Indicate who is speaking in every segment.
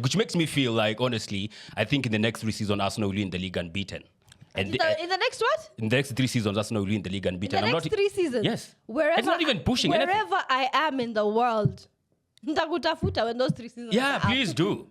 Speaker 1: Which makes me feel like, honestly, I think in the next 3 seasons, Arsenal will win the league unbeaten.
Speaker 2: And in the next what?
Speaker 1: In the next 3 seasons, Arsenal will win the league unbeaten.
Speaker 2: In the next 3 seasons?
Speaker 1: Yes.
Speaker 2: Wherever
Speaker 1: it's not even pushing
Speaker 2: wherever
Speaker 1: anything.
Speaker 2: I am in the world, ntakutafuta when those 3 seasons
Speaker 1: Yeah,
Speaker 2: are
Speaker 1: please
Speaker 2: up.
Speaker 1: do.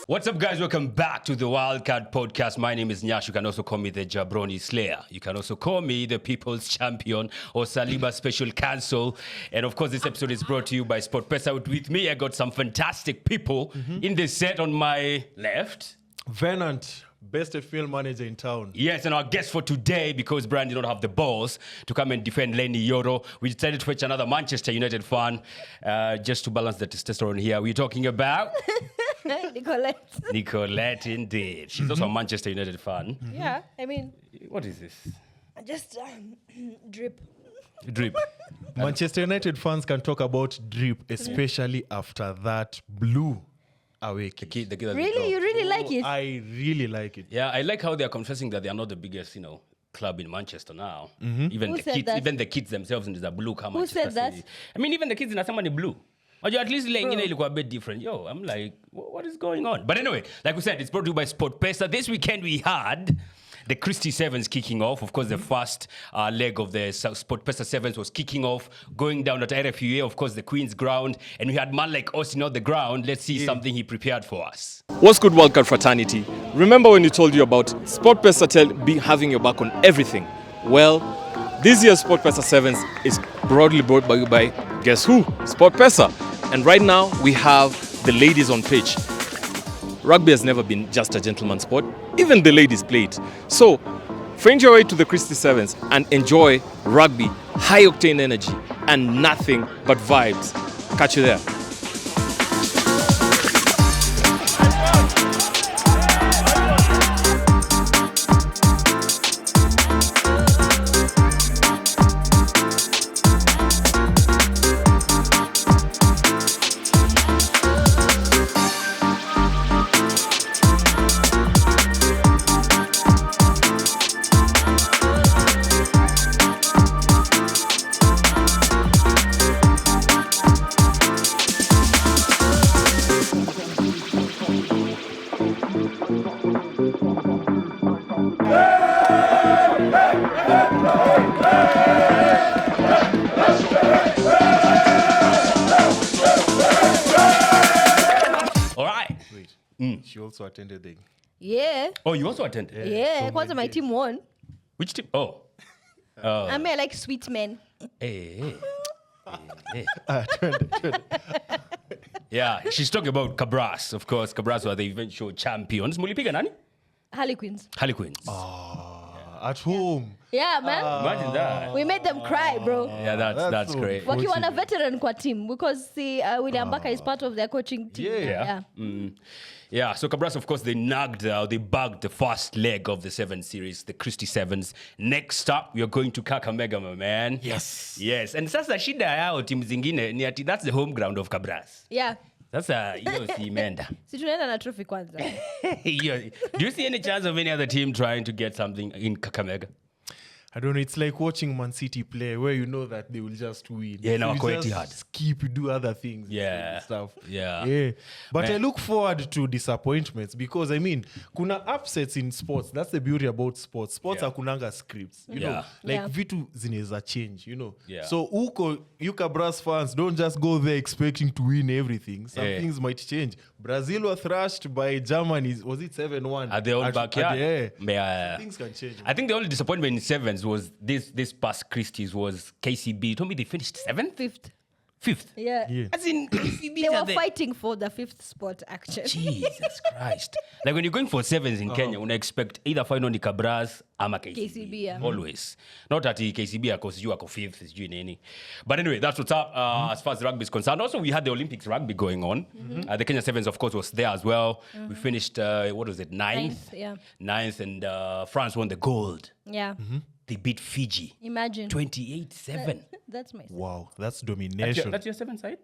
Speaker 1: What's up, guys? Welcome back to the Wildcard Podcast. My name is Nyaassh. You can also call me the Jabroni Slayer. You can also call me the People's Champion or Saliba Special Counsel. And of course, this episode is brought to you by SportPesa. With me, I got some fantastic people in this set on my left.
Speaker 3: Venant, best field manager in town.
Speaker 1: Yes, and our guest for today, because Brian did not have the balls to come and defend Lenny Yoro, we decided to fetch another Manchester United fan just to balance the testosterone here. We're talking about... Nicolette, indeed. She's also a Manchester United fan.
Speaker 2: Yeah, I mean...
Speaker 1: What is this?
Speaker 2: Just drip.
Speaker 1: Drip.
Speaker 3: Manchester United fans can talk about drip, especially after that blue away kick.
Speaker 1: The kid
Speaker 2: Really? You really like it?
Speaker 3: I really like it.
Speaker 1: Yeah, I like how they're confessing that they are not the biggest, club in Manchester now. Even
Speaker 2: Who
Speaker 1: the
Speaker 2: said
Speaker 1: kids,
Speaker 2: that?
Speaker 1: even the kids themselves in the blue come.
Speaker 2: Who said that?
Speaker 1: I mean, even the kids in Asamani blue. Or at least look a bit different. Yo, I'm like, what is going on? But anyway, like we said, it's brought to you by SportPesa. This weekend we had the Christie Sevens kicking off. Of course, the first leg of the SportPesa Sevens was kicking off, going down at RFUA, of course, the Queen's ground. And we had man like Austin on the ground. Let's see something he prepared for us.
Speaker 4: What's good, Wildcard fraternity? Remember when you told you about SportPesa having your back on everything? Well, this year's SportPesa Sevens is broadly brought by you by, guess who? SportPesa. And right now, we have the ladies on pitch. Rugby has never been just a gentleman's sport. Even the ladies play it. So, find your way to the Christie Sevens and enjoy rugby, high-octane energy, and nothing but vibes. Catch you there.
Speaker 1: All right.
Speaker 3: Wait, she also attended the...
Speaker 2: Yeah.
Speaker 1: Oh, you also attended?
Speaker 2: Yeah. Kwanza my team won.
Speaker 1: Which team? Oh.
Speaker 2: I mean, I like sweet men.
Speaker 1: Hey. Yeah, she's talking about Kabras. Of course, Kabras were the eventual champions. Mulipiga nani?
Speaker 2: Harlequins.
Speaker 1: Harlequins.
Speaker 3: At home.
Speaker 2: Yeah, man.
Speaker 1: Imagine that.
Speaker 2: We made them cry, bro.
Speaker 1: Yeah, that's
Speaker 3: so
Speaker 1: great.
Speaker 2: Wakiwa na veteran kwa team because William Baka is part of their coaching team.
Speaker 3: Yeah.
Speaker 1: Yeah, so Kabras, of course, they bugged the first leg of the 7 series, the Christie Sevens. Next up, we are going to Kakamega, my man.
Speaker 3: Yes.
Speaker 1: Yes, and sasa shida yao timu zingine ni ati that's the home ground of Kabras.
Speaker 2: Yeah.
Speaker 1: Sasa hiyo si imeenda.
Speaker 2: Si tunaenda na trophy kwanza.
Speaker 1: Do you see any chance of any other team trying to get something in Kakamega?
Speaker 3: I don't know, it's like watching Man City play where you know that they will just win.
Speaker 1: Yeah, no,
Speaker 3: you
Speaker 1: quite
Speaker 3: just
Speaker 1: hard.
Speaker 3: skip, do other things.
Speaker 1: Yeah.
Speaker 3: And stuff.
Speaker 1: Yeah.
Speaker 3: But
Speaker 1: Man.
Speaker 3: I look forward to disappointments because, I mean, kuna upsets in sports. That's the beauty about sports. Sports
Speaker 1: Yeah.
Speaker 3: hakunanga scripts. You know,
Speaker 1: Yeah.
Speaker 3: like
Speaker 2: Yeah.
Speaker 3: vitu zineza change, you know.
Speaker 1: Yeah.
Speaker 3: So you Kabras fans, don't just go there expecting to win everything. Some
Speaker 1: Yeah.
Speaker 3: things might change. Brazil were thrashed by Germany. Was it 7-1?
Speaker 1: At their own backyard. Yeah.
Speaker 3: Things can change.
Speaker 1: I think the only disappointment in sevens was this past Christie's was KCB. You told me they finished 7th? Fifth.
Speaker 2: Yeah.
Speaker 1: As in KCB.
Speaker 2: They were fighting for the 5th spot, actually.
Speaker 1: Jesus Christ. Like when you're going for sevens in Kenya, when I expect either final ni Kabras ama KCB.
Speaker 2: KCB, yeah.
Speaker 1: Always. Not that KCB because you are 5th, is doing any. But anyway, that's what's up as far as rugby is concerned. Also, we had the Olympics rugby going on. The Kenya Sevens, of course, was there as well. We finished, what was it, 9th?
Speaker 2: Ninth, yeah.
Speaker 1: 9th, and France won the gold.
Speaker 2: Yeah.
Speaker 1: They beat Fiji.
Speaker 2: Imagine.
Speaker 1: 28-7.
Speaker 2: That's my side.
Speaker 3: Wow, that's domination.
Speaker 1: That's your 7 side?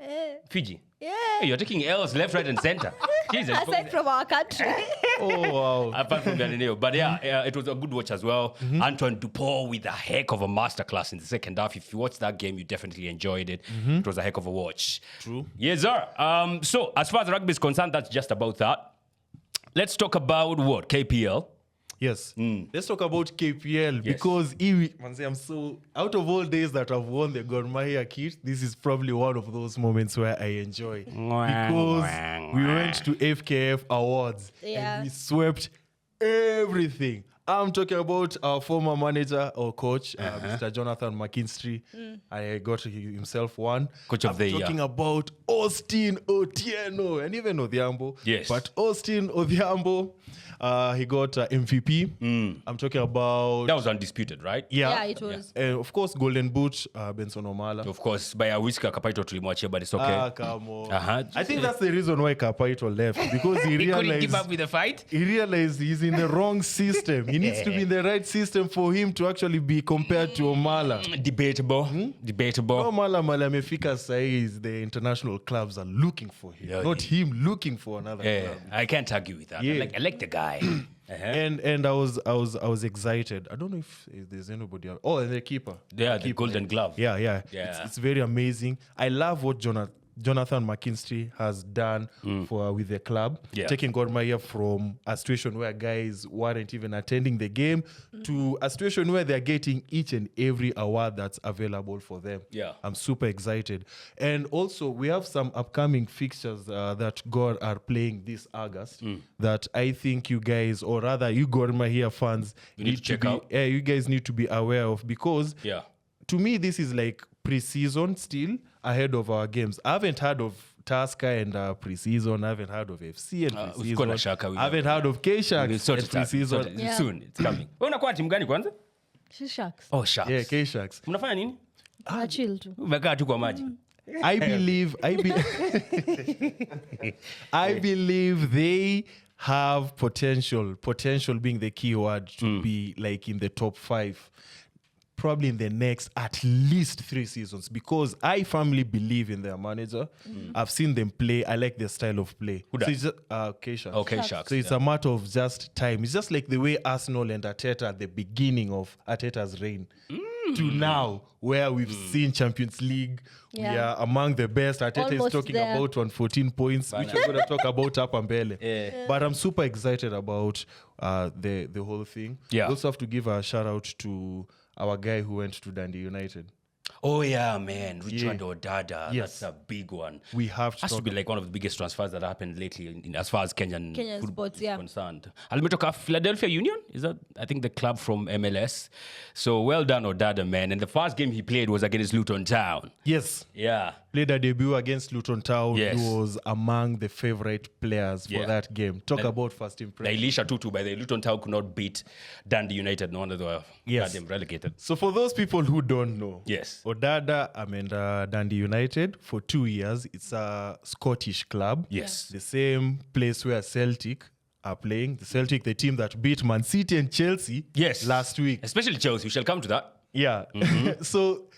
Speaker 1: Fiji.
Speaker 2: Yeah.
Speaker 1: Hey, you're taking L's left, right, and center. Jesus.
Speaker 2: Aside from our country.
Speaker 3: Oh, wow.
Speaker 1: Apart from Galileo. But yeah, it was a good watch as well. Antoine Dupont with a heck of a masterclass in the second half. If you watched that game, you definitely enjoyed it. It was a heck of a watch.
Speaker 3: True.
Speaker 1: Yes, sir. So as far as rugby is concerned, that's just about that. Let's talk about what? KPL.
Speaker 3: Yes. Let's talk about KPL because I'm so out of all days that I've won the Gor Mahia kit, this is probably one of those moments where I enjoy because we went to FKF Awards and we swept everything. I'm talking about our former manager or coach, Mr. Jonathan McKinstry. I got himself one.
Speaker 1: Coach of the year.
Speaker 3: I'm talking about Austin Otieno and even Odhiambo.
Speaker 1: Yes.
Speaker 3: But Austin Odhiambo, he got MVP. I'm talking about...
Speaker 1: That was undisputed, right?
Speaker 2: Yeah, it was.
Speaker 3: And of course, Golden Boot, Benson Omala.
Speaker 1: Of course, by a whisker, Kapaito tulimwachia, but it's okay.
Speaker 3: Come on.
Speaker 1: Uh-huh.
Speaker 3: I think that's the reason why Kapaito left because he
Speaker 1: He couldn't
Speaker 3: realized...
Speaker 1: keep up with the fight?
Speaker 3: He realized he's in the wrong system. He needs to be in the right system for him to actually be compared to Omala.
Speaker 1: Debatable. Debatable.
Speaker 3: Omala Amefika says the international clubs are looking for him,
Speaker 1: Yeah,
Speaker 3: not him looking for another club.
Speaker 1: I can't argue with that.
Speaker 3: Yeah.
Speaker 1: I like the guy.
Speaker 3: And I was excited. I don't know if there's anybody else. Oh, and the keeper.
Speaker 1: Yeah, the Golden Glove.
Speaker 3: Yeah.
Speaker 1: Yeah.
Speaker 3: It's very amazing. I love what Jonathan McKinstry has done with the club, taking Gor Mahia from a situation where guys weren't even attending the game to a situation where they're getting each and every award that's available for them.
Speaker 1: Yeah.
Speaker 3: I'm super excited. And also, we have some upcoming fixtures that Gor are playing this August that I think you guys, or rather you Gor Mahia fans,
Speaker 1: need to check out.
Speaker 3: You guys need to be aware of because to me, this is like pre-season still ahead of our games. I haven't heard of Tusker and pre-season. I haven't heard of FC and
Speaker 1: We've got a
Speaker 3: pre-season.
Speaker 1: Shaka.
Speaker 3: I haven't heard of K-Sharks and pre-season.
Speaker 2: Yeah.
Speaker 1: Soon, it's coming. Wewe unakuwa timu gani kwanza?
Speaker 2: She's sharks.
Speaker 1: Oh, Sharks.
Speaker 3: Yeah, K-Sharks.
Speaker 1: Mnafanya nini?
Speaker 2: Chill too.
Speaker 1: Umekaa tu kwa maji.
Speaker 3: I believe they have potential being the key word to be like in the top 5. Probably in the next at least 3 seasons because I firmly believe in their manager. I've seen them play. I like their style of play.
Speaker 1: Who
Speaker 3: So
Speaker 1: that?
Speaker 3: it's just, K-Sharks.
Speaker 1: Okay, Sharks.
Speaker 3: So it's a matter of just time. It's just like the way Arsenal and Arteta at the beginning of Arteta's reign to now, where we've seen Champions League. We
Speaker 2: Yeah.
Speaker 3: are among the best. Arteta is
Speaker 2: Almost
Speaker 3: talking
Speaker 2: there.
Speaker 3: about 114 points, which we're going to talk about up and Mbele. But I'm super excited about the whole thing.
Speaker 1: Yeah.
Speaker 3: We also have to give a shout out to our guy who went to Dundee United.
Speaker 1: Oh, yeah, man. Richard
Speaker 3: Yeah.
Speaker 1: Odada.
Speaker 3: Yes.
Speaker 1: That's a big one.
Speaker 3: We have to
Speaker 1: Has to
Speaker 3: talk
Speaker 1: be like one of the biggest transfers that happened lately as far as Kenyan football
Speaker 2: sports,
Speaker 1: is concerned. Alimetoka Philadelphia Union? Is that, I think, the club from MLS? So well done, Odada, man. And the first game he played was against Luton Town.
Speaker 3: Yes.
Speaker 1: Yeah.
Speaker 3: Played a debut against Luton Town.
Speaker 1: Yes.
Speaker 3: He was among the favorite players for that game. Talk about first impression.
Speaker 1: Elisha Tutu, by the way, Luton Town could not beat Dundee United. No wonder they were goddamn relegated.
Speaker 3: So for those people who don't know,
Speaker 1: Yes.
Speaker 3: Odada and Dundee United for 2 years. It's a Scottish club.
Speaker 1: Yes.
Speaker 3: The same place where Celtic are playing. The Celtic, the team that beat Man City and Chelsea last week.
Speaker 1: Especially Chelsea. We shall come to that.
Speaker 3: Yeah. So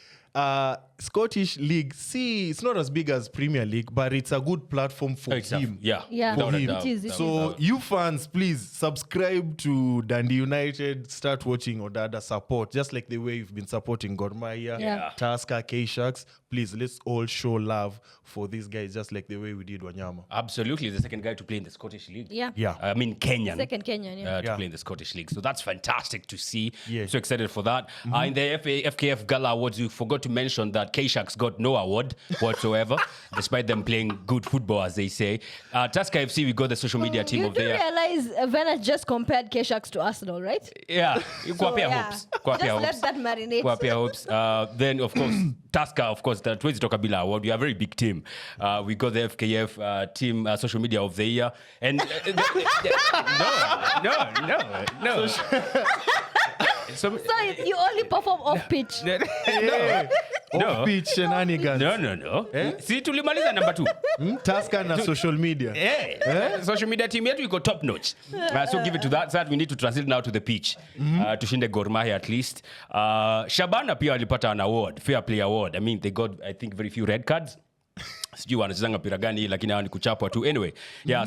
Speaker 3: Scottish League, it's not as big as Premier League, but it's a good platform for him.
Speaker 1: Yeah.
Speaker 2: Yeah.
Speaker 3: For
Speaker 1: Without a
Speaker 3: him.
Speaker 1: doubt.
Speaker 2: It is, it
Speaker 3: So you fans, please subscribe to Dundee United, start watching Odada, support, just like the way you've been supporting Gor Mahia,
Speaker 2: Yeah.
Speaker 3: Tusker, K-Sharks. Please, let's all show love for these guys, just like the way we did Wanyama.
Speaker 1: Absolutely. The second guy to play in the Scottish League.
Speaker 2: Yeah.
Speaker 3: Yeah.
Speaker 1: I mean, Kenyan.
Speaker 2: Second Kenyan, yeah.
Speaker 1: To play in the Scottish League. So that's fantastic to see.
Speaker 3: Yeah.
Speaker 1: So excited for that. In the FKF Gala Awards, you forgot to mention that K-Sharks got no award whatsoever, despite them playing good football, as they say. Tusker FC, we got the social media team
Speaker 2: You
Speaker 1: of
Speaker 2: do
Speaker 1: the year.
Speaker 2: realize Venice just compared K-Sharks to Arsenal, right?
Speaker 1: Yeah, Kwapia
Speaker 2: yeah.
Speaker 1: hopes.
Speaker 2: Just
Speaker 1: Kwapia
Speaker 2: let
Speaker 1: hopes.
Speaker 2: that marinate.
Speaker 1: Kwapia hopes. Then, of course, Tusker, of course, the Twezi Toka Bila Award. We are a very big team. We got the FKF team social media of the year. And no.
Speaker 2: So you only perform off pitch.
Speaker 1: No. No.
Speaker 3: Pitch shenanigans.
Speaker 1: No. Si tulimaliza number 2.
Speaker 3: Tusker na social media.
Speaker 1: Social media team yetu iko top notch. So give it to that side. We need to translate now to the pitch. Tushinde Gor Mahia at least. Shabana pia walipata an award, fair play award. I mean, they got, I think, very few red cards. Sijui wanachezanga mpira gani lakini hao ni kuchapwa tu. Anyway,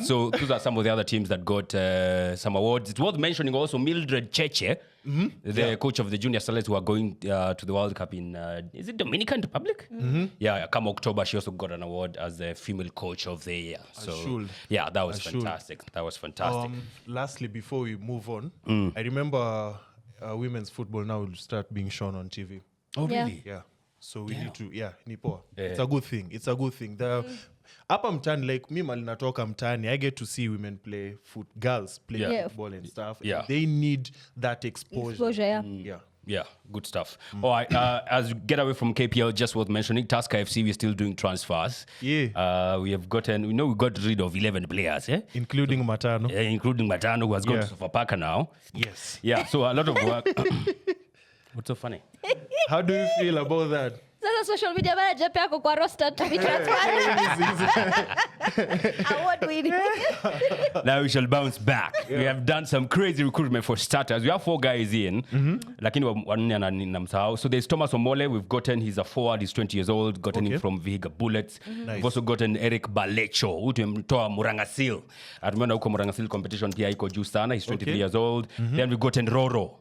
Speaker 1: so those are some of the other teams that got some awards. It's worth mentioning also Mildred Cheche, the coach of the junior Starlets who are going to the World Cup in is it Dominican Republic? Yeah, come October she also got an award as the female coach of the year. So that was fantastic. That was fantastic.
Speaker 3: Lastly, before we move on, I remember women's football now will start being shown on TV.
Speaker 1: Oh really?
Speaker 3: Yeah. So we need to, nipo. It's a good thing. It's a good thing. Hapa mtani, like me malinatoka mtani, I get to see women play girls play football and stuff.
Speaker 1: Yeah.
Speaker 3: And they need that exposure.
Speaker 1: Yeah, good stuff. All right, as we get away from KPL, just worth mentioning, Tusker FC, we're still doing transfers.
Speaker 3: Yeah.
Speaker 1: We got rid of 11 players,
Speaker 3: including Matano.
Speaker 1: Including Matano, who has gone to Sofapaka now.
Speaker 3: Yes.
Speaker 1: Yeah, so a lot of work. What's so funny?
Speaker 3: How do you feel about that?
Speaker 2: Sasa social media manager pia ako kwa roster to be transferred. Award winning.
Speaker 1: Now we shall bounce back. We have done some crazy recruitment for starters. We have 4 guys in. Lakini wanne namsahau. So there's Thomas Omole. We've gotten, he's a forward, he's 20 years old. Gotten him from Vihiga Bullets.
Speaker 3: Nice.
Speaker 1: We've also gotten Eric Balecho, who tumemtoa Murangasil. Atumeona huko Murangasil competition pia iko juu sana. He's 23 years old. Then we've gotten Roro.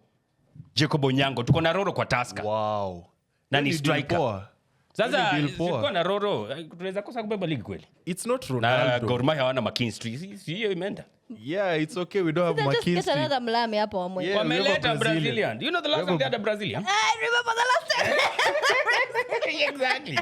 Speaker 1: Jacob Onyango. Tuko na Roro kwa Tusker.
Speaker 3: Wow.
Speaker 1: Nani striker. Sasa sikuwa na Roro. Tunaweza kosa kubeba ligi kweli.
Speaker 3: It's not Ronaldo.
Speaker 1: Na Gor Mahia hawana McKinstry. Hiyo imeenda.
Speaker 3: Yeah, it's okay. We don't have McKinstry.
Speaker 2: Just get another mlami hapo wa mwe.
Speaker 1: Wameleta Brazilian. Do you know the last time they had a Brazilian?
Speaker 2: I remember the last time.
Speaker 1: Exactly.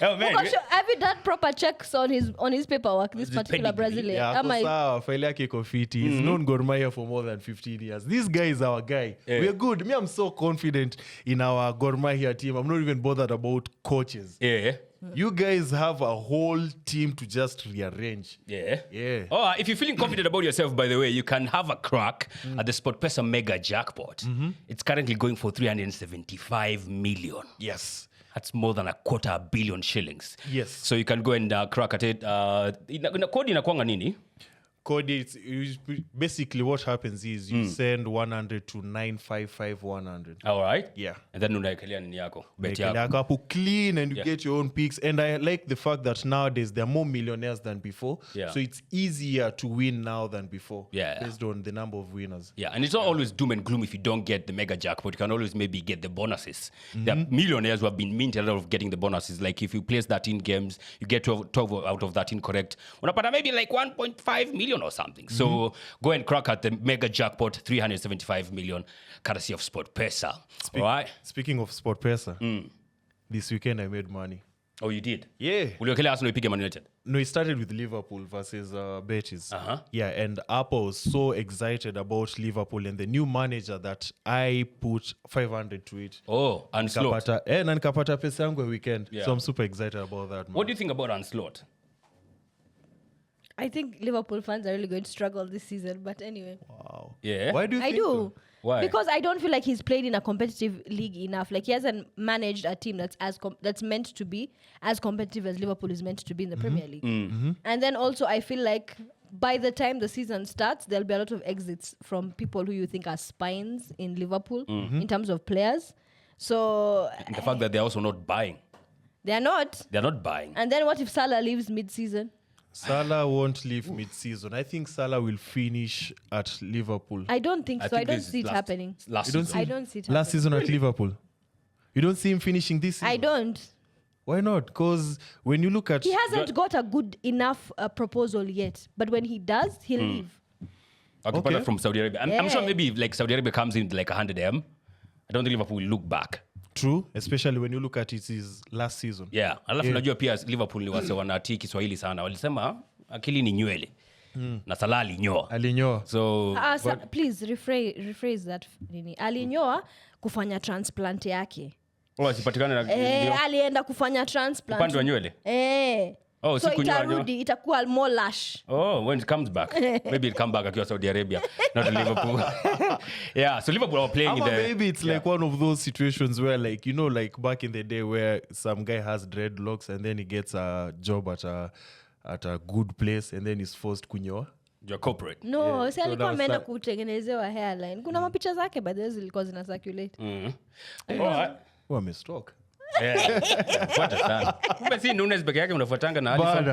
Speaker 1: Oh man.
Speaker 2: Have you done proper checks on his paperwork, this particular Brazilian?
Speaker 3: Yeah, file yake iko fiti. He's known Gor Mahia for more than 15 years. This guy is our guy. We are good. Me, I'm so confident in our Gor Mahia team. I'm not even bothered about coaches.
Speaker 1: Yeah.
Speaker 3: You guys have a whole team to just rearrange.
Speaker 1: Yeah. Oh, if you're feeling confident about yourself, by the way, you can have a crack at the SportPesa Mega Jackpot. It's currently going for 375 million.
Speaker 3: Yes.
Speaker 1: That's more than 250 million shillings.
Speaker 3: Yes.
Speaker 1: So you can go and crack at it. Code inakuanga nini?
Speaker 3: Code, basically what happens is you send 100 to 955-100.
Speaker 1: All right.
Speaker 3: Yeah.
Speaker 1: And then unaekelea nini yako? Bet
Speaker 3: Like
Speaker 1: yako.
Speaker 3: clean and you get your own picks. And I like the fact that nowadays there are more millionaires than before.
Speaker 1: Yeah.
Speaker 3: So it's easier to win now than before.
Speaker 1: Yeah.
Speaker 3: Based on the number of winners.
Speaker 1: Yeah, and it's not always doom and gloom if you don't get the mega jackpot. You can always maybe get the bonuses. There are millionaires who have been minted out of getting the bonuses. Like if you place 13 games, you get 12 out of 13 correct. Unapata maybe like 1.5 million or something. So go and crack at the mega jackpot, 375 million, courtesy of SportPesa. All right?
Speaker 3: Speaking of SportPesa, this weekend I made money.
Speaker 1: Oh, you did?
Speaker 3: Yeah.
Speaker 1: Uliokelea Arsenal ipige Man United?
Speaker 3: No, it started with Liverpool versus Betis. Yeah, and Apple was so excited about Liverpool and the new manager that I put 500 to it.
Speaker 1: Oh, Anslot.
Speaker 3: Na nikapata pesa yangu weekend.
Speaker 1: Yeah.
Speaker 3: So I'm super excited about that, man.
Speaker 1: What do you think about Anslot?
Speaker 2: I think Liverpool fans are really going to struggle this season, but anyway.
Speaker 3: Wow.
Speaker 1: Yeah?
Speaker 3: Why do you think
Speaker 2: I do.
Speaker 3: so?
Speaker 1: Why?
Speaker 2: Because I don't feel like he's played in a competitive league enough. Like he hasn't managed a team that's meant to be as competitive as Liverpool is meant to be in the Premier League. And then also I feel like by the time the season starts, there'll be a lot of exits from people who you think are spines in Liverpool in terms of players. So
Speaker 1: And the fact that they're also not buying.
Speaker 2: they're not.
Speaker 1: They're not buying.
Speaker 2: And then what if Salah leaves mid-season?
Speaker 3: Salah won't leave mid-season. I think Salah will finish at Liverpool.
Speaker 2: I don't think so. I
Speaker 1: think
Speaker 2: don't
Speaker 1: this is
Speaker 2: see it
Speaker 1: last-
Speaker 2: happening.
Speaker 1: Last
Speaker 3: You don't
Speaker 1: season.
Speaker 3: see-
Speaker 2: I don't see it
Speaker 3: Last
Speaker 2: happening.
Speaker 3: season at Liverpool. You don't see him finishing this season?
Speaker 2: I don't.
Speaker 3: Why not? Because when you look at...
Speaker 2: He hasn't got a good enough proposal yet. But when he does, he'll leave.
Speaker 1: Akipata
Speaker 3: Okay.
Speaker 1: from Saudi Arabia. I'm sure
Speaker 2: Yeah.
Speaker 1: maybe if like Saudi Arabia comes in like 100M, I don't think Liverpool will look back.
Speaker 3: True, especially when you look at it his last season.
Speaker 1: Yeah. Alafu najua pia Liverpool ni wase wanatii Kiswahili sana. Walisema akili ni nywele. Na Salah alinyoa.
Speaker 3: Alinyoa.
Speaker 1: So
Speaker 2: Please rephrase that. Alinyoa kufanya transplant yake.
Speaker 1: asipatikane na
Speaker 2: Alienda kufanya transplant.
Speaker 1: upande wa nywele. Oh,
Speaker 2: so
Speaker 1: si kunywa nyo.
Speaker 2: itakuwa more lush.
Speaker 1: Oh, when it comes back. Maybe it'll come back akiwa Saudi Arabia, not Liverpool. Yeah, so Liverpool are playing in
Speaker 3: Ama
Speaker 1: the...
Speaker 3: maybe it's like one of those situations where, like, you know, like back in the day where some guy has dreadlocks and then he gets a job at a good place and then he's forced kunyoa.
Speaker 1: You're corporate.
Speaker 2: No, si alikuwa
Speaker 3: that was
Speaker 2: ameenda
Speaker 3: that.
Speaker 2: kutengenezewa hairline. Kuna mapicha zake by the way zilikuwa zina circulate.
Speaker 1: Alright.
Speaker 3: Oh, amestock.
Speaker 1: Fuata sana. Kumbe si Nunes peke yake unafuatanga na Alisson.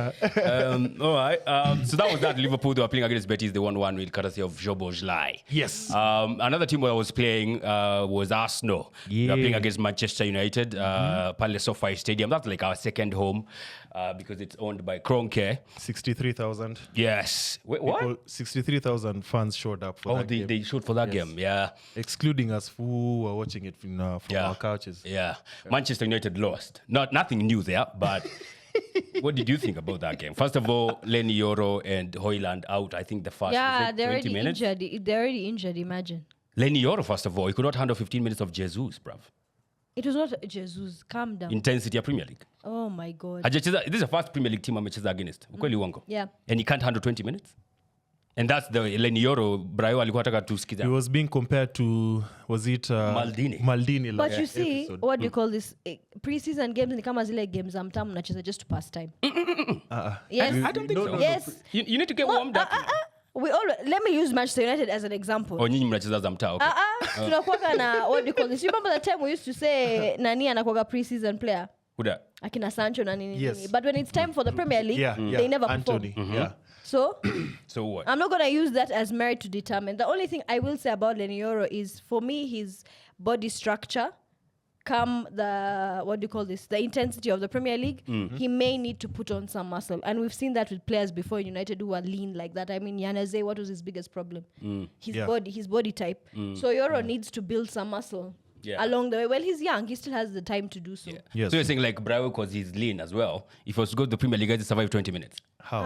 Speaker 1: Alright. So that was that. Liverpool, they were playing against Betis. They won 1-0 courtesy of Jobojlai.
Speaker 3: Yes.
Speaker 1: Another team that was playing was Arsenal. They were
Speaker 3: Yeah.
Speaker 1: playing against Manchester United, Palace SoFi Stadium. That's like our second home because it's owned by Kroenke.
Speaker 3: 63,000.
Speaker 1: Yes. Wait, what?
Speaker 3: 63,000 fans showed up for
Speaker 1: Oh,
Speaker 3: that game.
Speaker 1: they showed for that game. Yeah.
Speaker 3: Excluding us who were watching it from our couches.
Speaker 1: Yeah. Manchester United lost. Nothing new there, but what did you think about that game? First of all, Lenny Yoro and Højlund out, I think the first
Speaker 2: Yeah, they're
Speaker 1: 20
Speaker 2: already
Speaker 1: minutes.
Speaker 2: injured. They're already injured, imagine.
Speaker 1: Lenny Yoro, first of all, he could not handle 15 minutes of Jesus, bruv.
Speaker 2: It was not Jesus. Calm down.
Speaker 1: Intensity of Premier League.
Speaker 2: Oh my God.
Speaker 1: This is the first Premier League team amecheza against. Ukweli uongo.
Speaker 2: Yeah.
Speaker 1: And he can't handle 20 minutes. And that's the Lenny Yoro, Brayo alikuwa ataka tusikiza.
Speaker 3: He was being compared to, was it
Speaker 1: Maldini.
Speaker 3: Maldini.
Speaker 2: But
Speaker 3: last
Speaker 2: you see,
Speaker 3: episode.
Speaker 2: what do you call this? Preseason games ni kama zile games za mtamu nacheza just to pass time. Yes.
Speaker 1: I don't think so.
Speaker 2: Yes.
Speaker 1: You need to get warmed up.
Speaker 2: Let me use Manchester United as an example.
Speaker 1: Oh, nyinyi mnacheza za mtaa. Okay.
Speaker 2: Tunakuwaga na what do you call this? You remember the time we used to say nani anakuwaga preseason player?
Speaker 1: Kuda.
Speaker 2: Akina Sancho na nini.
Speaker 3: Yes.
Speaker 2: But when it's time for the Premier League, they never
Speaker 3: Anthony.
Speaker 2: perform.
Speaker 3: Yeah.
Speaker 2: So
Speaker 1: So what?
Speaker 2: I'm not going to use that as merit to determine. The only thing I will say about Lenny Yoro is, for me, his body structure, come the, what do you call this, the intensity of the Premier League, he may need to put on some muscle. And we've seen that with players before in United who are lean like that. I mean, Nwaneri, what was his biggest problem? His body type. So Yoro needs to build some muscle along the way. Well, he's young. He still has the time to do so.
Speaker 3: Yes.
Speaker 1: So you're saying like Brayo, because he's lean as well, if he was to go to the Premier League, he'd survive 20 minutes.
Speaker 3: How?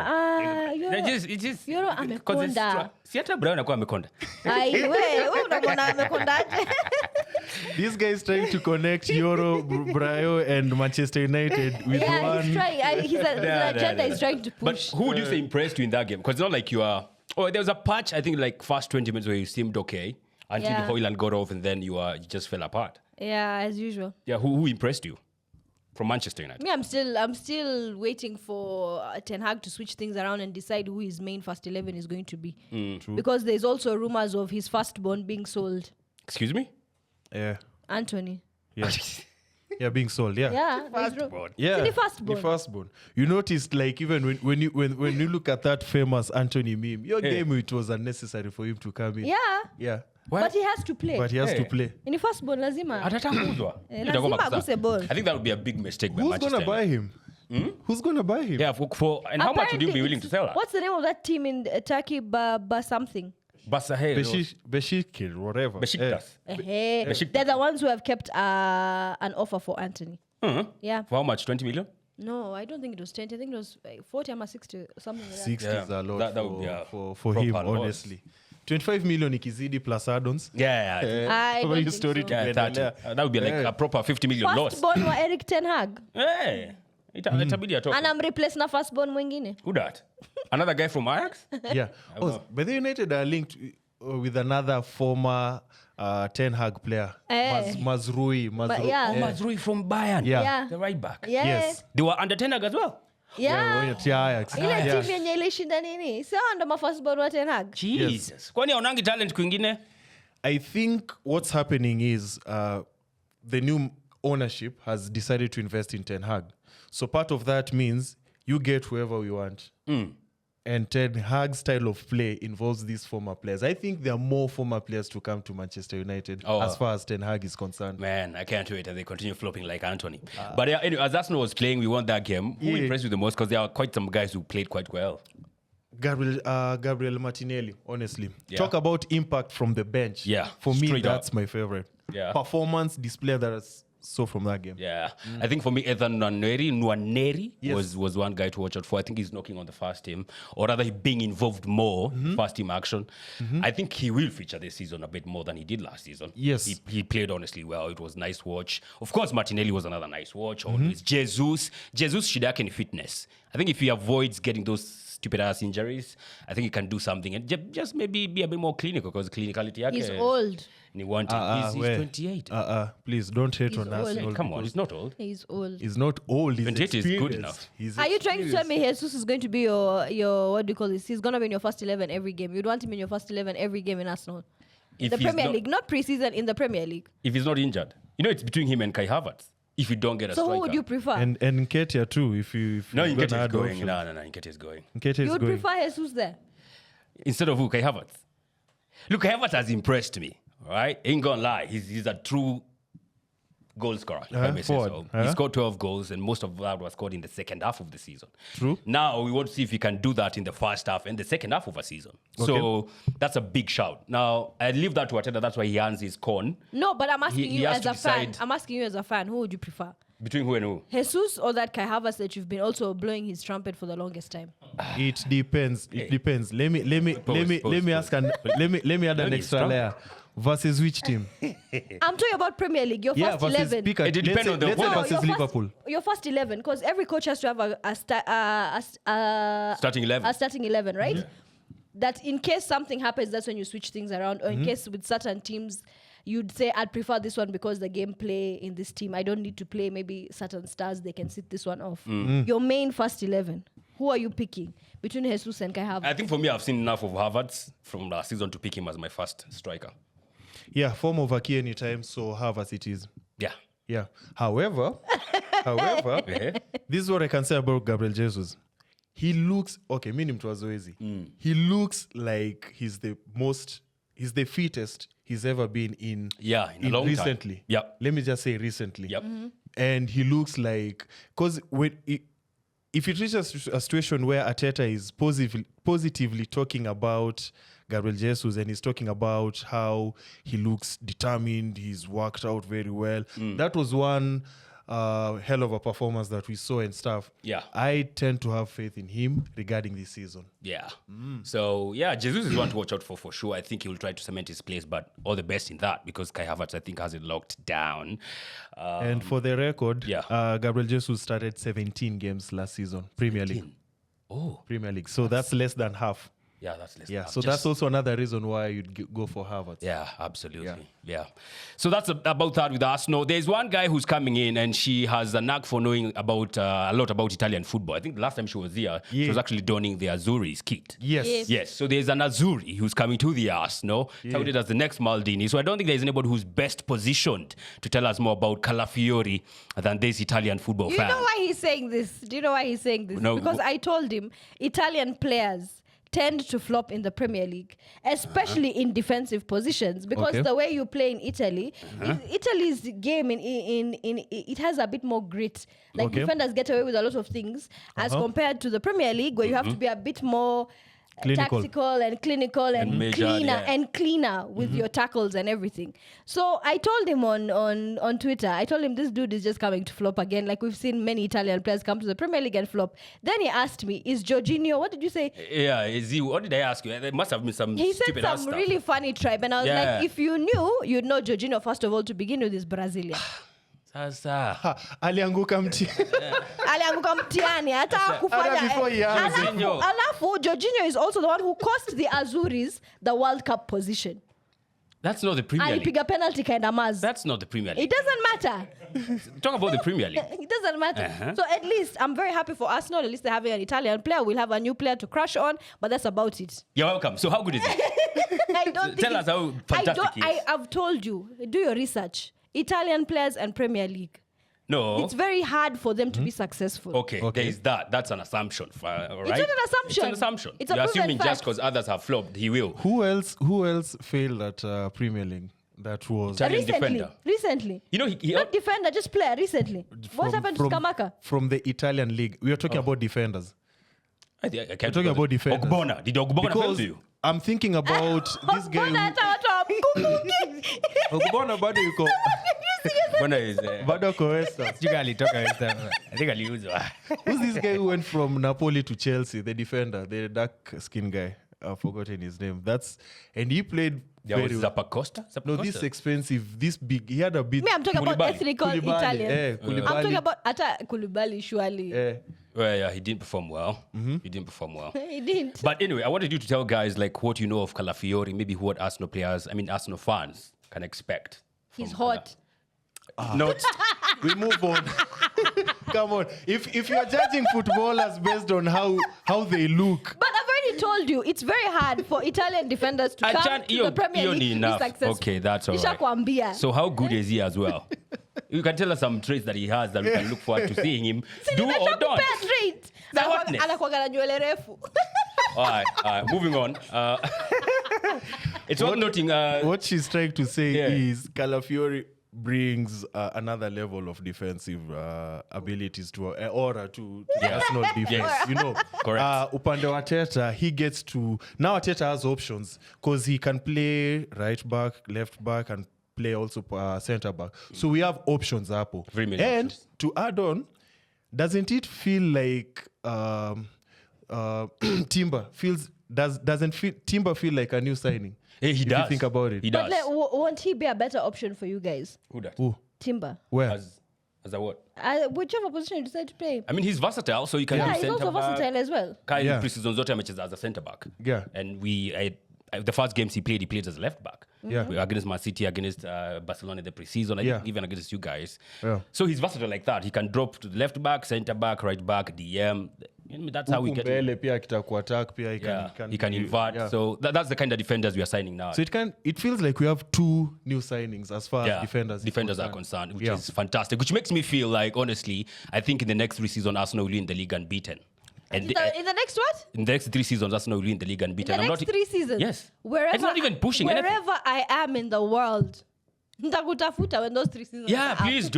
Speaker 2: Yoro amekonda.
Speaker 1: Si hata Brayo anakuwa amekonda.
Speaker 2: Ai, we unamwona amekondaje?
Speaker 3: This guy is trying to connect Yoro, Brayo, and Manchester United with
Speaker 2: Yeah,
Speaker 3: one.
Speaker 2: he's trying. His agenda is trying to
Speaker 1: But
Speaker 2: push.
Speaker 1: who would you say impressed you in that game? Because it's not like you are... Oh, there was a patch, I think, like first 20 minutes where you seemed okay until
Speaker 2: Yeah.
Speaker 1: Højlund got off and then you just fell apart.
Speaker 2: Yeah, as usual.
Speaker 1: Yeah, who impressed you from Manchester United?
Speaker 2: Me, I'm still waiting for Ten Hag to switch things around and decide who his main first 11 is going to be. Because there's also rumors of his firstborn being sold.
Speaker 1: Excuse me?
Speaker 3: Yeah.
Speaker 2: Anthony.
Speaker 3: Yeah. Yeah, being sold. Yeah.
Speaker 2: Yeah.
Speaker 1: Firstborn.
Speaker 3: Yeah,
Speaker 2: The firstborn.
Speaker 3: The firstborn. You noticed, like, even when you look at that famous Anthony meme, your game, it was unnecessary for him to come in.
Speaker 2: Yeah.
Speaker 3: Yeah.
Speaker 2: But he has to play.
Speaker 3: But he has to play.
Speaker 2: In the firstborn, lazima.
Speaker 1: Atatanguzwa.
Speaker 2: Lazima aguse ball.
Speaker 1: I think that would be a big mistake by
Speaker 3: Who's
Speaker 1: Manchester
Speaker 3: gonna buy him? Who's gonna buy him?
Speaker 1: Yeah, and how much would you be
Speaker 2: Apparently,
Speaker 1: willing to sell her?
Speaker 2: What's the name of that team in Turkey? Something.
Speaker 1: Basahel.
Speaker 3: Besiktas, whatever.
Speaker 1: Besiktas. Besiktas.
Speaker 2: They're the ones who have kept an offer for Anthony. Yeah.
Speaker 1: For how much? 20 million?
Speaker 2: No, I don't think it was 20. I think it was 40 or 60, something like that.
Speaker 3: 60 is a lot
Speaker 1: That would be a
Speaker 3: for him,
Speaker 1: proper loss.
Speaker 3: honestly. 25 million ikizidi plus add-ons.
Speaker 1: Yeah.
Speaker 2: I
Speaker 3: Over
Speaker 2: don't
Speaker 3: your
Speaker 2: think
Speaker 3: story
Speaker 2: so.
Speaker 3: to
Speaker 1: Yeah, 30. That would be like a proper 50 million loss.
Speaker 2: Firstborn wa Eric Ten Hag.
Speaker 1: Hey. Itabidi atoke.
Speaker 2: And I'm replacing a firstborn mwingine.
Speaker 1: Who that? Another guy from Ajax?
Speaker 3: Yeah. Oh, but the United are linked with another former Ten Hag player, Mazrui.
Speaker 2: But yeah.
Speaker 1: Mazrui from Bayern.
Speaker 3: Yeah.
Speaker 2: Yeah.
Speaker 1: The right back.
Speaker 2: Yeah.
Speaker 3: Yes.
Speaker 1: They were under Ten Hag as well.
Speaker 2: Yeah.
Speaker 3: Ajax.
Speaker 2: Ile
Speaker 3: Yeah.
Speaker 2: team yenye ilishinda nini? Sio ndo ma firstborn wa Ten Hag.
Speaker 1: Jesus. Kwani haonangi talent kwingine?
Speaker 3: I think what's happening is the new ownership has decided to invest in Ten Hag. So part of that means you get whoever we want. And Ten Hag's style of play involves these former players. I think there are more former players to come to Manchester United as far as Ten Hag is concerned.
Speaker 1: Man, I can't wait as they continue flopping like Anthony. But yeah, anyway, as Arsenal was playing, we won that game. Who impressed you the most? Because there are quite some guys who played quite well.
Speaker 3: Gabriel Martinelli, honestly.
Speaker 1: Yeah.
Speaker 3: Talk about impact from the bench.
Speaker 1: Yeah,
Speaker 3: For me,
Speaker 1: straight
Speaker 3: that's
Speaker 1: up.
Speaker 3: my favorite.
Speaker 1: Yeah.
Speaker 3: Performance display that has saw from that game.
Speaker 1: Yeah, I think for me, either Nwaneri was one guy to watch out for. I think he's knocking on the first team, or rather, being involved more first team action. I think he will feature this season a bit more than he did last season.
Speaker 3: Yes.
Speaker 1: He played honestly well. It was nice watch. Of course, Martinelli was another nice watch. Always Jesus shida yake ni fitness. I think if he avoids getting those stupid ass injuries, I think he can do something and just maybe be a bit more clinical, because clinicality yake.
Speaker 2: He's old.
Speaker 1: He's 28.
Speaker 3: Please don't hate
Speaker 2: He's
Speaker 3: on
Speaker 2: old.
Speaker 3: Arsenal.
Speaker 1: Come on, he's not old.
Speaker 2: He's old.
Speaker 3: He's not old. He's
Speaker 1: 28 is good
Speaker 3: experienced.
Speaker 1: enough.
Speaker 3: He's
Speaker 2: Are you trying to tell
Speaker 3: experienced.
Speaker 2: me Jesus is going to be your what do you call this? He's gonna be in your first 11 every game. You'd want him in your first 11 every game in Arsenal. In
Speaker 1: If
Speaker 2: the
Speaker 1: he's
Speaker 2: Premier
Speaker 1: not-
Speaker 2: League, not preseason, in the Premier League.
Speaker 1: If he's not injured, it's between him and Kai Havertz. If you don't get a
Speaker 2: So
Speaker 1: striker,
Speaker 2: who would you prefer?
Speaker 3: And Nketiah too, if you're
Speaker 1: Nketiah
Speaker 3: gonna
Speaker 1: is
Speaker 3: add
Speaker 1: going.
Speaker 3: options.
Speaker 1: No, Nketiah is going.
Speaker 3: Nketiah
Speaker 2: You
Speaker 3: is
Speaker 2: would
Speaker 3: going.
Speaker 2: prefer Jesus there?
Speaker 1: Instead of who? Kai Havertz. Look, Kai Havertz has impressed me. All right, ain't gonna lie. He's a true goal scorer, if I may say
Speaker 3: forward.
Speaker 1: so. He scored 12 goals, and most of that was scored in the second half of the season.
Speaker 3: True.
Speaker 1: Now we want to see if he can do that in the first half and the second half of a season. So that's a big shout. Now I leave that to Arteta. That's why he earns his con.
Speaker 2: No, but I'm asking
Speaker 1: He
Speaker 2: you
Speaker 1: has
Speaker 2: as
Speaker 1: to
Speaker 2: a fan.
Speaker 1: decide.
Speaker 2: I'm asking you as a fan. Who would you prefer?
Speaker 1: Between who and who?
Speaker 2: Jesus or that Kai Havertz that you've been also blowing his trumpet for the longest time?
Speaker 3: It depends. It depends. Let me ask and let me add an
Speaker 1: Learning is
Speaker 3: extra
Speaker 1: strong.
Speaker 3: layer. Versus which team?
Speaker 2: I'm talking about Premier League. Your first
Speaker 3: versus
Speaker 2: 11.
Speaker 3: pick a-
Speaker 1: It depends
Speaker 3: let's say-
Speaker 1: on the
Speaker 3: let's say
Speaker 1: opponent.
Speaker 3: versus
Speaker 2: your
Speaker 3: Liverpool.
Speaker 2: Your first 11, because every coach has to have a
Speaker 1: Starting 11.
Speaker 2: a starting 11, right? That in case something happens, that's when you switch things around. Or in case with certain teams, you'd say, I'd prefer this one because the gameplay in this team, I don't need to play maybe certain stars, they can sit this one off. Your main first 11, who are you picking between Jesus and Kai Havertz?
Speaker 1: I think for me, I've seen enough of Havertz from last season to pick him as my first striker.
Speaker 3: Yeah, form over key anytime, so Havertz it is.
Speaker 1: Yeah.
Speaker 3: Yeah. However,
Speaker 1: Yeah.
Speaker 3: this is what I can say about Gabriel Jesus. He looks okay. Minim Twazoezi. He looks like he's the fittest he's ever been in.
Speaker 1: Yeah, in a long time.
Speaker 3: recently.
Speaker 1: Yep.
Speaker 3: Let me just say recently.
Speaker 1: Yep.
Speaker 3: And he looks like because if it reaches a situation where Arteta is positively talking about Gabriel Jesus and he's talking about how he looks determined, he's worked out very well. That was one hell of a performance that we saw and stuff.
Speaker 1: Yeah.
Speaker 3: I tend to have faith in him regarding this season.
Speaker 1: Yeah. So, yeah, Jesus is one to watch out for sure. I think he will try to cement his place, but all the best in that because Kai Havertz, I think, has it locked down.
Speaker 3: And for the record,
Speaker 1: yeah.
Speaker 3: Gabriel Jesus started 17 games last season, Premier League.
Speaker 1: Oh.
Speaker 3: Premier League. So that's less than half.
Speaker 1: Yeah, that's less.
Speaker 3: Yeah, so that's also another reason why you'd go for Havertz.
Speaker 1: Yeah, absolutely. Yeah. So that's about that with Arsenal. There's one guy who's coming in and she has a knack for knowing about a lot about Italian football. I think the last time she was here, she was actually donning the Azzurri's kit.
Speaker 3: Yes.
Speaker 1: Yes, so there's an Azzurri who's coming to the Arsenal, touted as the next Maldini. So I don't think there's anybody who's best positioned to tell us more about Calafiori than this Italian football
Speaker 2: You
Speaker 1: fan.
Speaker 2: know why he's saying this? Do you know why he's saying this?
Speaker 1: No,
Speaker 2: because I told him Italian players tend to flop in the Premier League, especially in defensive positions, because the way you play in Italy, Italy's game in it has a bit more grit. Like defenders get away with a lot of things as compared to the Premier League, where you have to be a bit more
Speaker 3: Clinical.
Speaker 2: tactical and clinical and
Speaker 1: measured,
Speaker 2: cleaner with your tackles and everything. So I told him on Twitter, I told him this dude is just coming to flop again. Like we've seen many Italian players come to the Premier League and flop. Then he asked me, is Jorginho, what did you say?
Speaker 1: Yeah, is he? What did I ask you? There must have been some
Speaker 2: He said
Speaker 1: stupid ass
Speaker 2: some
Speaker 1: stuff.
Speaker 2: really funny tribe. And I was
Speaker 1: Yeah.
Speaker 2: like, if you knew, you'd know Jorginho, first of all, to begin with, is Brazilian.
Speaker 1: Sasa.
Speaker 3: Alianguka mti.
Speaker 2: Alianguka mtihani, hata hakufanya.
Speaker 3: Hata before he answered.
Speaker 2: Alafu, Jorginho is also the one who cost the Azuris the World Cup position.
Speaker 1: That's not the Premier League.
Speaker 2: Alipiga penalty kaenda Maz.
Speaker 1: That's not the Premier League.
Speaker 2: It doesn't matter.
Speaker 1: Talk about the Premier League.
Speaker 2: It doesn't matter. So at least I'm very happy for Arsenal. At least they're having an Italian player. We'll have a new player to crush on, but that's about it.
Speaker 1: You're welcome. So how good is it?
Speaker 2: I don't
Speaker 1: Tell
Speaker 2: think
Speaker 1: us how fantastic he is.
Speaker 2: I've told you, do your research. Italian players and Premier League.
Speaker 1: No.
Speaker 2: It's very hard for them to be successful.
Speaker 1: Okay, there is that. That's an assumption. All right?
Speaker 2: It's not an assumption.
Speaker 1: It's an assumption.
Speaker 2: It's a
Speaker 1: You're
Speaker 2: proven
Speaker 1: assuming
Speaker 2: fact.
Speaker 1: just because others have flopped, he will.
Speaker 3: Who else failed at Premier League? That was
Speaker 1: Italian defender.
Speaker 2: Recently.
Speaker 1: You know, he
Speaker 2: Not defender, just player recently. What happened to Skamaka?
Speaker 3: From the Italian league. We are talking about defenders.
Speaker 1: I can't
Speaker 3: We're talking about defenders.
Speaker 1: Ogbonna. Did Ogbonna fail
Speaker 3: Because
Speaker 1: to you?
Speaker 3: I'm thinking about this guy.
Speaker 2: Mbona hata watu wa-
Speaker 3: Ogbonna bado yuko.
Speaker 1: Mbona is
Speaker 3: Bado kwa West Ham.
Speaker 1: Sijui alitoka West Ham. I think aliuzwa.
Speaker 3: Who's this guy who went from Napoli to Chelsea? The defender, the dark skin guy. I've forgotten his name. And he played
Speaker 1: There was
Speaker 3: very
Speaker 1: Zappa Costa?
Speaker 3: No, this expensive, this big. He had a bit.
Speaker 2: Me, I'm talking about
Speaker 1: Koulibaly.
Speaker 2: ethnical Italians.
Speaker 3: Koulibaly.
Speaker 2: I'm talking about Ata Koulibaly, surely.
Speaker 1: Well, yeah, he didn't perform well. He didn't perform well.
Speaker 2: He didn't.
Speaker 1: But anyway, I wanted you to tell guys like what you know of Calafiori, maybe what Arsenal fans can expect.
Speaker 2: He's
Speaker 1: from
Speaker 2: hot.
Speaker 1: Not
Speaker 3: We move on. Come on. If you're judging footballers based on how they look.
Speaker 2: But I've already told you, it's very hard for Italian defenders to come to the Premier League to be
Speaker 1: enough.
Speaker 2: successful.
Speaker 1: Okay, that's all right.
Speaker 2: Nishakwambia.
Speaker 1: So how good is he as well? You can tell us some traits that he has that we can look forward to seeing him do or don't.
Speaker 2: Straight.
Speaker 1: The hotness.
Speaker 2: Anakuwaga na nywele refu.
Speaker 1: All right, moving on. It's worth noting.
Speaker 3: What she's trying to say
Speaker 1: Yeah.
Speaker 3: is Calafiori brings another level of defensive abilities to aura to the Arsenal defense.
Speaker 1: Yes.
Speaker 3: You know,
Speaker 1: Correct.
Speaker 3: Upande wa Arteta, he gets to now. Arteta has options because he can play right back, left back, and play also center back. So we have options, Apple.
Speaker 1: Very many
Speaker 3: and
Speaker 1: options.
Speaker 3: to add on, doesn't it feel like Timber feels doesn't feel Timber feel like a new signing?
Speaker 1: Hey, he
Speaker 3: If
Speaker 1: does.
Speaker 3: you think about it.
Speaker 1: He
Speaker 2: But
Speaker 1: does.
Speaker 2: like, won't he be a better option for you guys?
Speaker 1: Who does?
Speaker 3: Who?
Speaker 2: Timber.
Speaker 3: Where?
Speaker 1: As a what?
Speaker 2: Whichever position you decide to play.
Speaker 1: I mean, he's versatile, so you can
Speaker 2: Yeah,
Speaker 1: do
Speaker 2: he's
Speaker 1: center
Speaker 2: also
Speaker 1: back.
Speaker 2: versatile as well.
Speaker 1: Kyle
Speaker 3: Yeah.
Speaker 1: pre-season zote amecheza as a center back.
Speaker 3: Yeah.
Speaker 1: And the first games he played as a left back.
Speaker 3: Yeah.
Speaker 1: Against Man City, against Barcelona in the pre-season,
Speaker 3: Yeah.
Speaker 1: even against you guys.
Speaker 3: Yeah.
Speaker 1: So he's versatile like that. He can drop to the left back, center back, right back, DM. That's how we get him.
Speaker 3: Mbele pia akitaka attack pia
Speaker 1: He can invert.
Speaker 3: yeah.
Speaker 1: So that's the kind of defenders we are signing now.
Speaker 3: So it feels like we have two new signings as far as defenders
Speaker 1: are concerned, which
Speaker 3: Yeah.
Speaker 1: is fantastic. Which makes me feel like, honestly, I think in the next 3 seasons, Arsenal will win the league unbeaten. And
Speaker 2: In the next what?
Speaker 1: in the next 3 seasons, Arsenal will win the league unbeaten.
Speaker 2: The
Speaker 1: I'm
Speaker 2: next
Speaker 1: not,
Speaker 2: 3 seasons?
Speaker 1: Yes.
Speaker 2: Wherever,
Speaker 1: It's not even pushing
Speaker 2: wherever
Speaker 1: anything.
Speaker 2: I am in the world. Ntakutafuta when those 3 seasons
Speaker 1: Yeah,
Speaker 2: are up.
Speaker 1: please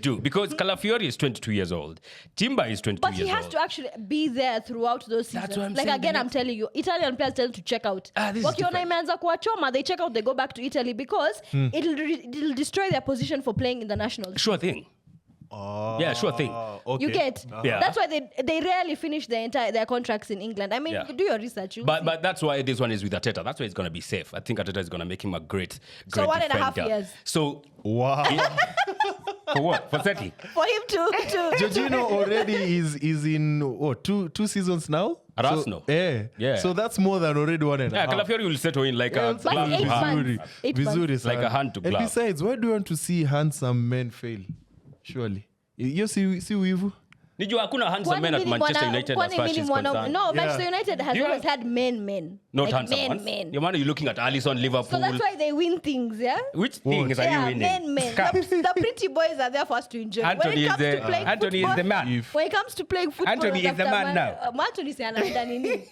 Speaker 1: do. Because Calafiori is 22 years old. Timber is 22
Speaker 2: But
Speaker 1: years
Speaker 2: he has
Speaker 1: old.
Speaker 2: to actually be there throughout those seasons.
Speaker 1: That's what I'm
Speaker 2: like
Speaker 1: saying,
Speaker 2: again,
Speaker 1: the
Speaker 2: I'm telling you, Italian players tend to check out.
Speaker 1: This is
Speaker 2: Wakiona
Speaker 1: different.
Speaker 2: imeanza kuwachoma, they check out, they go back to Italy because it'll destroy their position for playing in the national.
Speaker 1: Sure thing. Yeah, sure thing.
Speaker 3: Okay.
Speaker 2: You get?
Speaker 1: Yeah.
Speaker 2: That's why they rarely finish their contracts in England. I mean,
Speaker 1: Yeah.
Speaker 2: you do your research.
Speaker 1: But that's why this one is with Arteta. That's why it's going to be safe. I think Arteta is going to make him a great
Speaker 2: So 1.5
Speaker 1: defender.
Speaker 2: years.
Speaker 1: So,
Speaker 3: Wow.
Speaker 1: for what? For settling?
Speaker 2: For him to
Speaker 3: Jorginho already is in two seasons now?
Speaker 1: At
Speaker 3: So,
Speaker 1: Arsenal?
Speaker 3: Yeah.
Speaker 1: Yeah.
Speaker 3: So that's more than already 1.5.
Speaker 1: Yeah, Calafiori will settle in like a
Speaker 2: But
Speaker 1: glove
Speaker 2: 8
Speaker 1: to hand.
Speaker 2: months. 8 months.
Speaker 3: Vizuri
Speaker 1: Like
Speaker 3: sana.
Speaker 1: a hand to
Speaker 3: And
Speaker 1: glove.
Speaker 3: besides, why do you want to see handsome men fail? Surely. You see wivu?
Speaker 1: Nijua hakuna handsome men at Manchester United as far as she's concerned.
Speaker 2: No,
Speaker 3: Yeah.
Speaker 2: Manchester United has
Speaker 1: You
Speaker 2: always
Speaker 1: have-
Speaker 2: had men.
Speaker 1: Not
Speaker 2: Like
Speaker 1: handsome ones.
Speaker 2: men.
Speaker 1: Your man, you're looking at Alisson, Liverpool.
Speaker 2: So that's why they win things, yeah?
Speaker 1: Which things are you
Speaker 2: Yeah,
Speaker 1: winning?
Speaker 2: men.
Speaker 1: Come.
Speaker 2: The pretty boys are there for us to enjoy.
Speaker 1: Anthony
Speaker 2: when it
Speaker 1: is
Speaker 2: comes
Speaker 1: the-
Speaker 2: to playing
Speaker 1: Anthony is
Speaker 2: football,
Speaker 1: the man.
Speaker 2: When it comes to playing football,
Speaker 1: Anthony is the man now.
Speaker 2: Anthony si anaenda nini?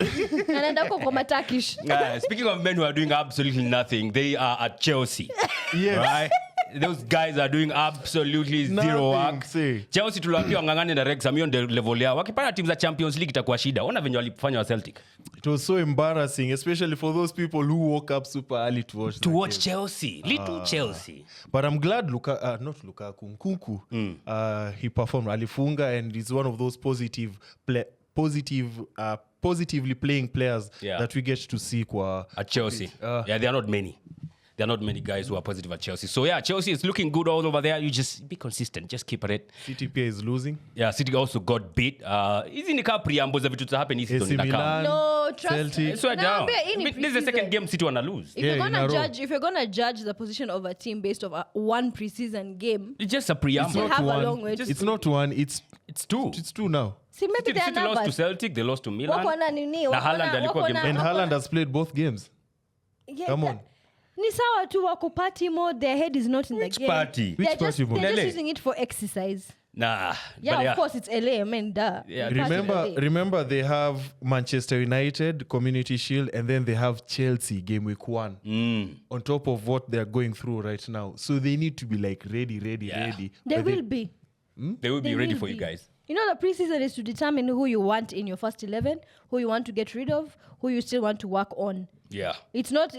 Speaker 2: Anaenda huko kwa Turkish.
Speaker 1: Speaking of men who are doing absolutely nothing, they are at Chelsea.
Speaker 3: Yes.
Speaker 1: Right? Those guys are doing absolutely zero
Speaker 3: Nothing,
Speaker 1: work.
Speaker 3: see.
Speaker 1: Chelsea tuliwaambia wang'ang'ane na Wrexham, hiyo ndio level yao. Wakipata timu za Champions League itakuwa shida. Ona venye walifanya wa Celtic.
Speaker 3: It was so embarrassing, especially for those people who woke up super early to watch
Speaker 1: To
Speaker 3: that
Speaker 1: watch
Speaker 3: game.
Speaker 1: Chelsea. Little Chelsea.
Speaker 3: But I'm glad not Lukaku, Nkunku, he performed. Alifunga, and he's one of those positively playing players
Speaker 1: Yeah.
Speaker 3: that we get to see kwa
Speaker 1: At Chelsea. Yeah, there are not many. There are not many guys who are positive at Chelsea. So yeah, Chelsea is looking good all over there. You just be consistent. Just keep at it.
Speaker 3: CTP is losing.
Speaker 1: Yeah, City also got beat. Hizi ni kaa preamble za vitu happen hii season
Speaker 3: AC
Speaker 1: inakaa.
Speaker 3: Milan,
Speaker 2: No, trust
Speaker 3: Celtic.
Speaker 1: Swear down.
Speaker 2: Naambia, hii ni
Speaker 1: This is the second
Speaker 2: preseason.
Speaker 1: game City wanna lose.
Speaker 2: If
Speaker 3: Yeah,
Speaker 2: you're
Speaker 3: in a row.
Speaker 2: gonna judge the position of a team based off one preseason game,
Speaker 1: It's just a preamble.
Speaker 2: Still have a long way to
Speaker 3: It's not one. It's
Speaker 1: two.
Speaker 3: now.
Speaker 2: see maybe
Speaker 1: City,
Speaker 2: they're
Speaker 1: City lost to
Speaker 2: nervous.
Speaker 1: Celtic, they lost to Milan.
Speaker 2: Wako na nini?
Speaker 1: Na
Speaker 2: Wako
Speaker 1: Haaland
Speaker 2: na-
Speaker 1: alikuwa
Speaker 2: wako
Speaker 1: game
Speaker 2: na-
Speaker 3: And
Speaker 2: wako
Speaker 3: Haaland
Speaker 2: na-
Speaker 3: has played both games.
Speaker 2: Yeah,
Speaker 3: Come
Speaker 2: yeah.
Speaker 3: on.
Speaker 2: Ni sawa tu wako party mode, their head is not in
Speaker 1: Which
Speaker 2: the game.
Speaker 1: party?
Speaker 3: Which
Speaker 2: They're just,
Speaker 3: party mode?
Speaker 2: they're just
Speaker 1: Lele.
Speaker 2: using it for exercise.
Speaker 1: Nah.
Speaker 2: Yeah,
Speaker 1: but
Speaker 2: of course it's LA, I mean, duh.
Speaker 1: Yeah,
Speaker 2: Party
Speaker 3: Remember,
Speaker 2: LA.
Speaker 3: remember they have Manchester United, Community Shield, and then they have Chelsea game week 1 on top of what they're going through right now. So they need to be like ready.
Speaker 2: They
Speaker 3: But
Speaker 2: will be.
Speaker 1: They will be
Speaker 2: They
Speaker 1: ready
Speaker 2: will
Speaker 1: for you
Speaker 2: be.
Speaker 1: guys.
Speaker 2: You know, the preseason is to determine who you want in your first 11, who you want to get rid of, who you still want to work on.
Speaker 1: Yeah.
Speaker 2: It's not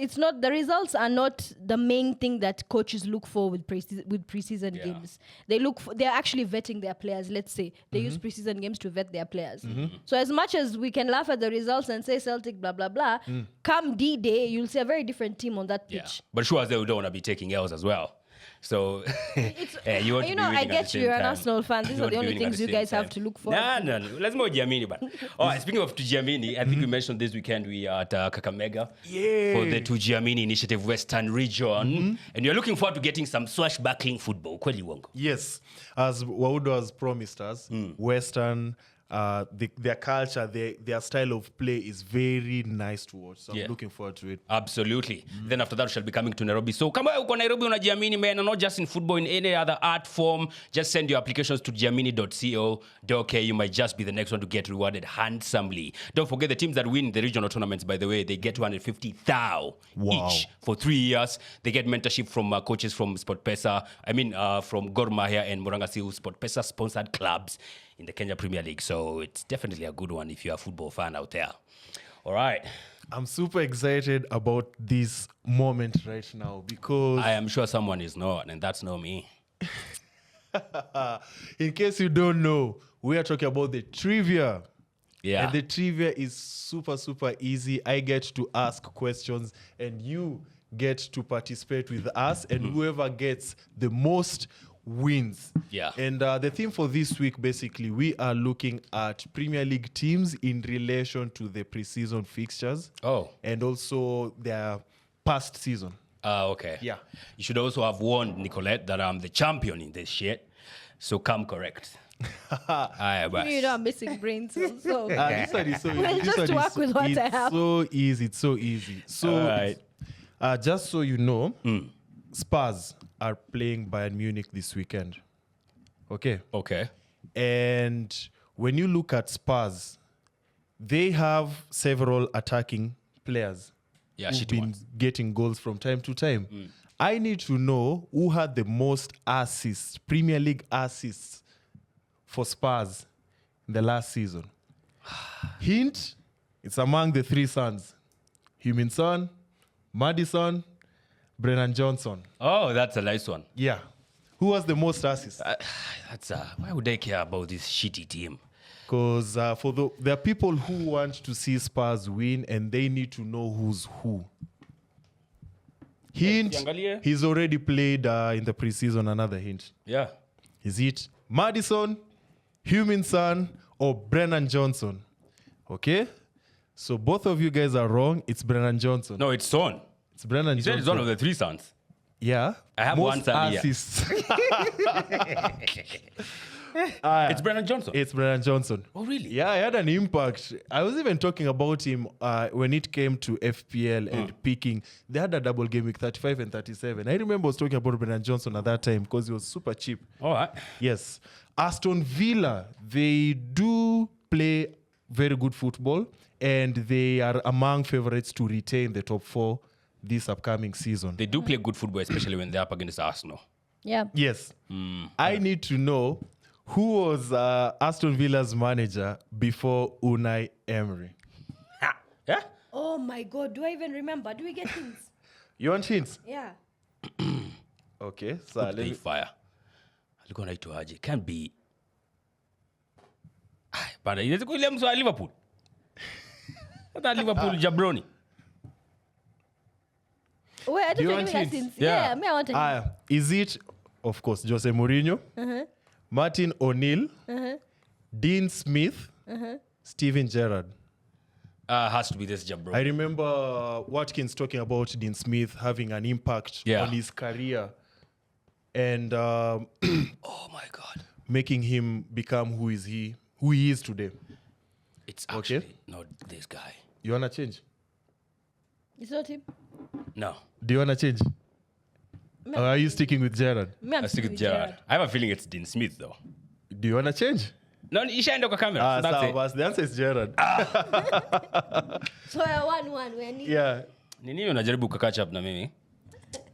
Speaker 2: the results are not the main thing that coaches look for with preseason games. They're actually vetting their players. Let's say they use preseason games to vet their players. So as much as we can laugh at the results and say Celtic blah blah blah, come D-Day you'll see a very different team on that
Speaker 1: Yeah.
Speaker 2: pitch.
Speaker 1: But sure as they don't want to be taking L's as well. So you want to be
Speaker 2: I
Speaker 1: winning at
Speaker 2: get
Speaker 1: the same
Speaker 2: you're an
Speaker 1: time.
Speaker 2: Arsenal fan. These
Speaker 1: You
Speaker 2: are
Speaker 1: want
Speaker 2: the
Speaker 1: to be
Speaker 2: only
Speaker 1: winning at
Speaker 2: things
Speaker 1: the
Speaker 2: you
Speaker 1: same
Speaker 2: guys
Speaker 1: time.
Speaker 2: have to look for.
Speaker 1: No. Let's go Giamini, but all right. Speaking of Giamini, I think we mentioned this weekend we are at Kakamega for the Giamini Initiative Western Region, and you're looking forward to getting some swashbuckling football. Kweli wongo.
Speaker 3: Yes, as Waudo has promised us, Western, their culture, their style of play is very nice to watch. So I'm looking forward to it.
Speaker 1: Absolutely. Then after that, we shall be coming to Nairobi. So come on, Nairobi unajiamini, man, and not just in football, in any other art form. Just send your applications to giamini.co.ke. You might just be the next one to get rewarded handsomely. Don't forget the teams that win the regional tournaments, by the way, they get 250,000 each for 3 years. They get mentorship from coaches from SportPesa. From Gor Mahia and Murangasiu SportPesa sponsored clubs in the Kenya Premier League. So it's definitely a good one if you're a football fan out there. All right.
Speaker 3: I'm super excited about this moment right now because
Speaker 1: I am sure someone is not, and that's not me.
Speaker 3: in case you don't know, we are talking about the trivia.
Speaker 1: Yeah.
Speaker 3: And the trivia is super, super easy. I get to ask questions and you get to participate with us, and whoever gets the most wins.
Speaker 1: Yeah.
Speaker 3: And the theme for this week, basically, we are looking at Premier League teams in relation to the preseason fixtures.
Speaker 1: Oh.
Speaker 3: And also their past season.
Speaker 1: Okay.
Speaker 3: Yeah.
Speaker 1: You should also have warned Nicolette that I'm the champion in this shit. So come correct. Aye, boss.
Speaker 2: You know, I'm missing brains. So
Speaker 3: This one is so easy.
Speaker 2: Well,
Speaker 3: This
Speaker 2: just
Speaker 3: one
Speaker 2: work
Speaker 3: is
Speaker 2: with what I
Speaker 3: it's
Speaker 2: have.
Speaker 3: so easy. It's so easy. So,
Speaker 1: All right.
Speaker 3: just so you know, Spurs are playing Bayern Munich this weekend. Okay.
Speaker 1: Okay.
Speaker 3: And when you look at Spurs, they have several attacking players
Speaker 1: Yeah,
Speaker 3: who've
Speaker 1: shitty
Speaker 3: been
Speaker 1: ones.
Speaker 3: getting goals from time to time. I need to know who had the most assists, Premier League assists for Spurs in the last season. Hint, it's among the three sons. Heung-min Son, Maddison, Brennan Johnson.
Speaker 1: Oh, that's a nice one.
Speaker 3: Yeah. Who was the most assists?
Speaker 1: Why would they care about this shitty team?
Speaker 3: Because there are people who want to see Spurs win and they need to know who's who. Hint,
Speaker 1: Ukiangalia.
Speaker 3: he's already played in the preseason. Another hint.
Speaker 1: Yeah.
Speaker 3: Is it Maddison, Heung-min Son, or Brennan Johnson? Okay? So both of you guys are wrong. It's Brennan Johnson.
Speaker 1: No, it's Son.
Speaker 3: It's Brennan
Speaker 1: He said
Speaker 3: Johnson.
Speaker 1: it's one of the three sons.
Speaker 3: Yeah.
Speaker 1: I have
Speaker 3: Most
Speaker 1: one son here.
Speaker 3: assists.
Speaker 1: It's Brennan Johnson.
Speaker 3: It's Brennan Johnson.
Speaker 1: Oh, really?
Speaker 3: Yeah, he had an impact. I was even talking about him when it came to FPL and picking. They had a double game week 35 and 37. I remember I was talking about Brennan Johnson at that time because he was super cheap.
Speaker 1: All right.
Speaker 3: Yes. Aston Villa, they do play very good football and they are among favorites to retain the top four this upcoming season.
Speaker 1: They do play good football, especially when they're up against Arsenal.
Speaker 2: yeah.
Speaker 3: Yes. I need to know who was Aston Villa's manager before Unai Emery.
Speaker 1: Yeah?
Speaker 2: Oh my God, do I even remember? Do we get hints?
Speaker 3: You want hints?
Speaker 2: Yeah.
Speaker 3: Okay. So let
Speaker 1: They
Speaker 3: me,
Speaker 1: fire. Alikuwa anaitwa aje? Can't be. Bana, inaweza kuwa ile mtu wa Liverpool. Hata Liverpool jabroni.
Speaker 2: Wait, I
Speaker 3: Do you
Speaker 2: don't
Speaker 3: want
Speaker 2: even
Speaker 3: hints?
Speaker 2: hints.
Speaker 1: Yeah.
Speaker 2: Yeah, me, I want a hint.
Speaker 3: is it, of course, Jose Mourinho, Martin O'Neill, Dean Smith, Steven Gerrard?
Speaker 1: Has to be this jabro.
Speaker 3: I remember Watkins talking about Dean Smith having an impact
Speaker 1: Yeah.
Speaker 3: on his career and
Speaker 1: Oh my God.
Speaker 3: making him become who he is today.
Speaker 1: It's actually not this guy.
Speaker 3: You wanna change?
Speaker 2: It's not him.
Speaker 1: No.
Speaker 3: Do you wanna change? Or are you sticking with Gerrard?
Speaker 2: Me, I'm
Speaker 1: I stick with Gerrard. I have a feeling it's Dean Smith though.
Speaker 3: Do you wanna change?
Speaker 1: No, ishaenda kwa camera. So that's
Speaker 3: Sawa
Speaker 1: it.
Speaker 3: basi, the answer is Gerrard.
Speaker 2: So 1-1. We're near.
Speaker 3: Yeah.
Speaker 1: Nini unajaribu catch up na mimi?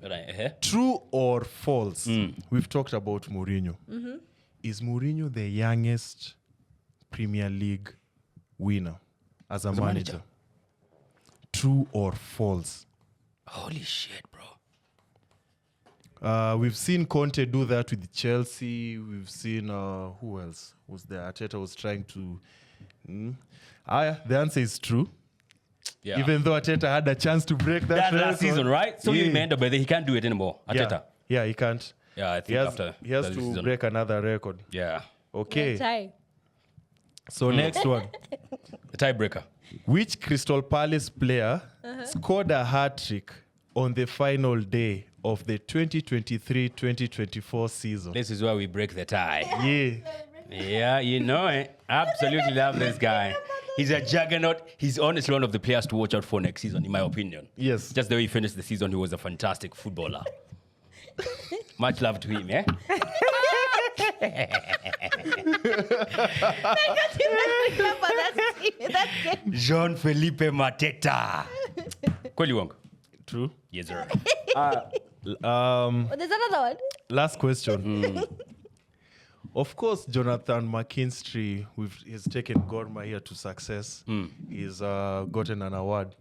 Speaker 1: Right,
Speaker 3: True or false? We've talked about Mourinho. is Mourinho the youngest Premier League winner as a manager? True or false?
Speaker 1: Holy shit, bro.
Speaker 3: We've seen Conte do that with Chelsea. We've seen who else was there? Arteta was trying to. The answer is true.
Speaker 1: Yeah.
Speaker 3: Even though Arteta had a chance to break that
Speaker 1: last
Speaker 3: record.
Speaker 1: season, right? So he meant, but he can't do it anymore. Arteta.
Speaker 3: Yeah, he can't.
Speaker 1: Yeah, I think after
Speaker 3: He has
Speaker 1: the
Speaker 3: to
Speaker 1: season.
Speaker 3: break another record.
Speaker 1: Yeah.
Speaker 3: Okay.
Speaker 2: Tie.
Speaker 3: So next one.
Speaker 1: The tiebreaker.
Speaker 3: Which Crystal Palace player scored a hat-trick on the final day of the 2023-2024 season?
Speaker 1: This is where we break the tie.
Speaker 3: Yeah.
Speaker 1: Yeah, you know it. Absolutely love this guy. He's a juggernaut. He's honestly one of the players to watch out for next season, in my opinion.
Speaker 3: Yes.
Speaker 1: Just the way he finished the season, he was a fantastic footballer. Much love to him, eh? Jean-Philippe Mateta. Kweli wongo?
Speaker 3: True.
Speaker 1: Yes, sir.
Speaker 2: There's another one.
Speaker 3: Last question. Of course, Jonathan McKinstry has taken Gor Mahia to success. He's gotten an award.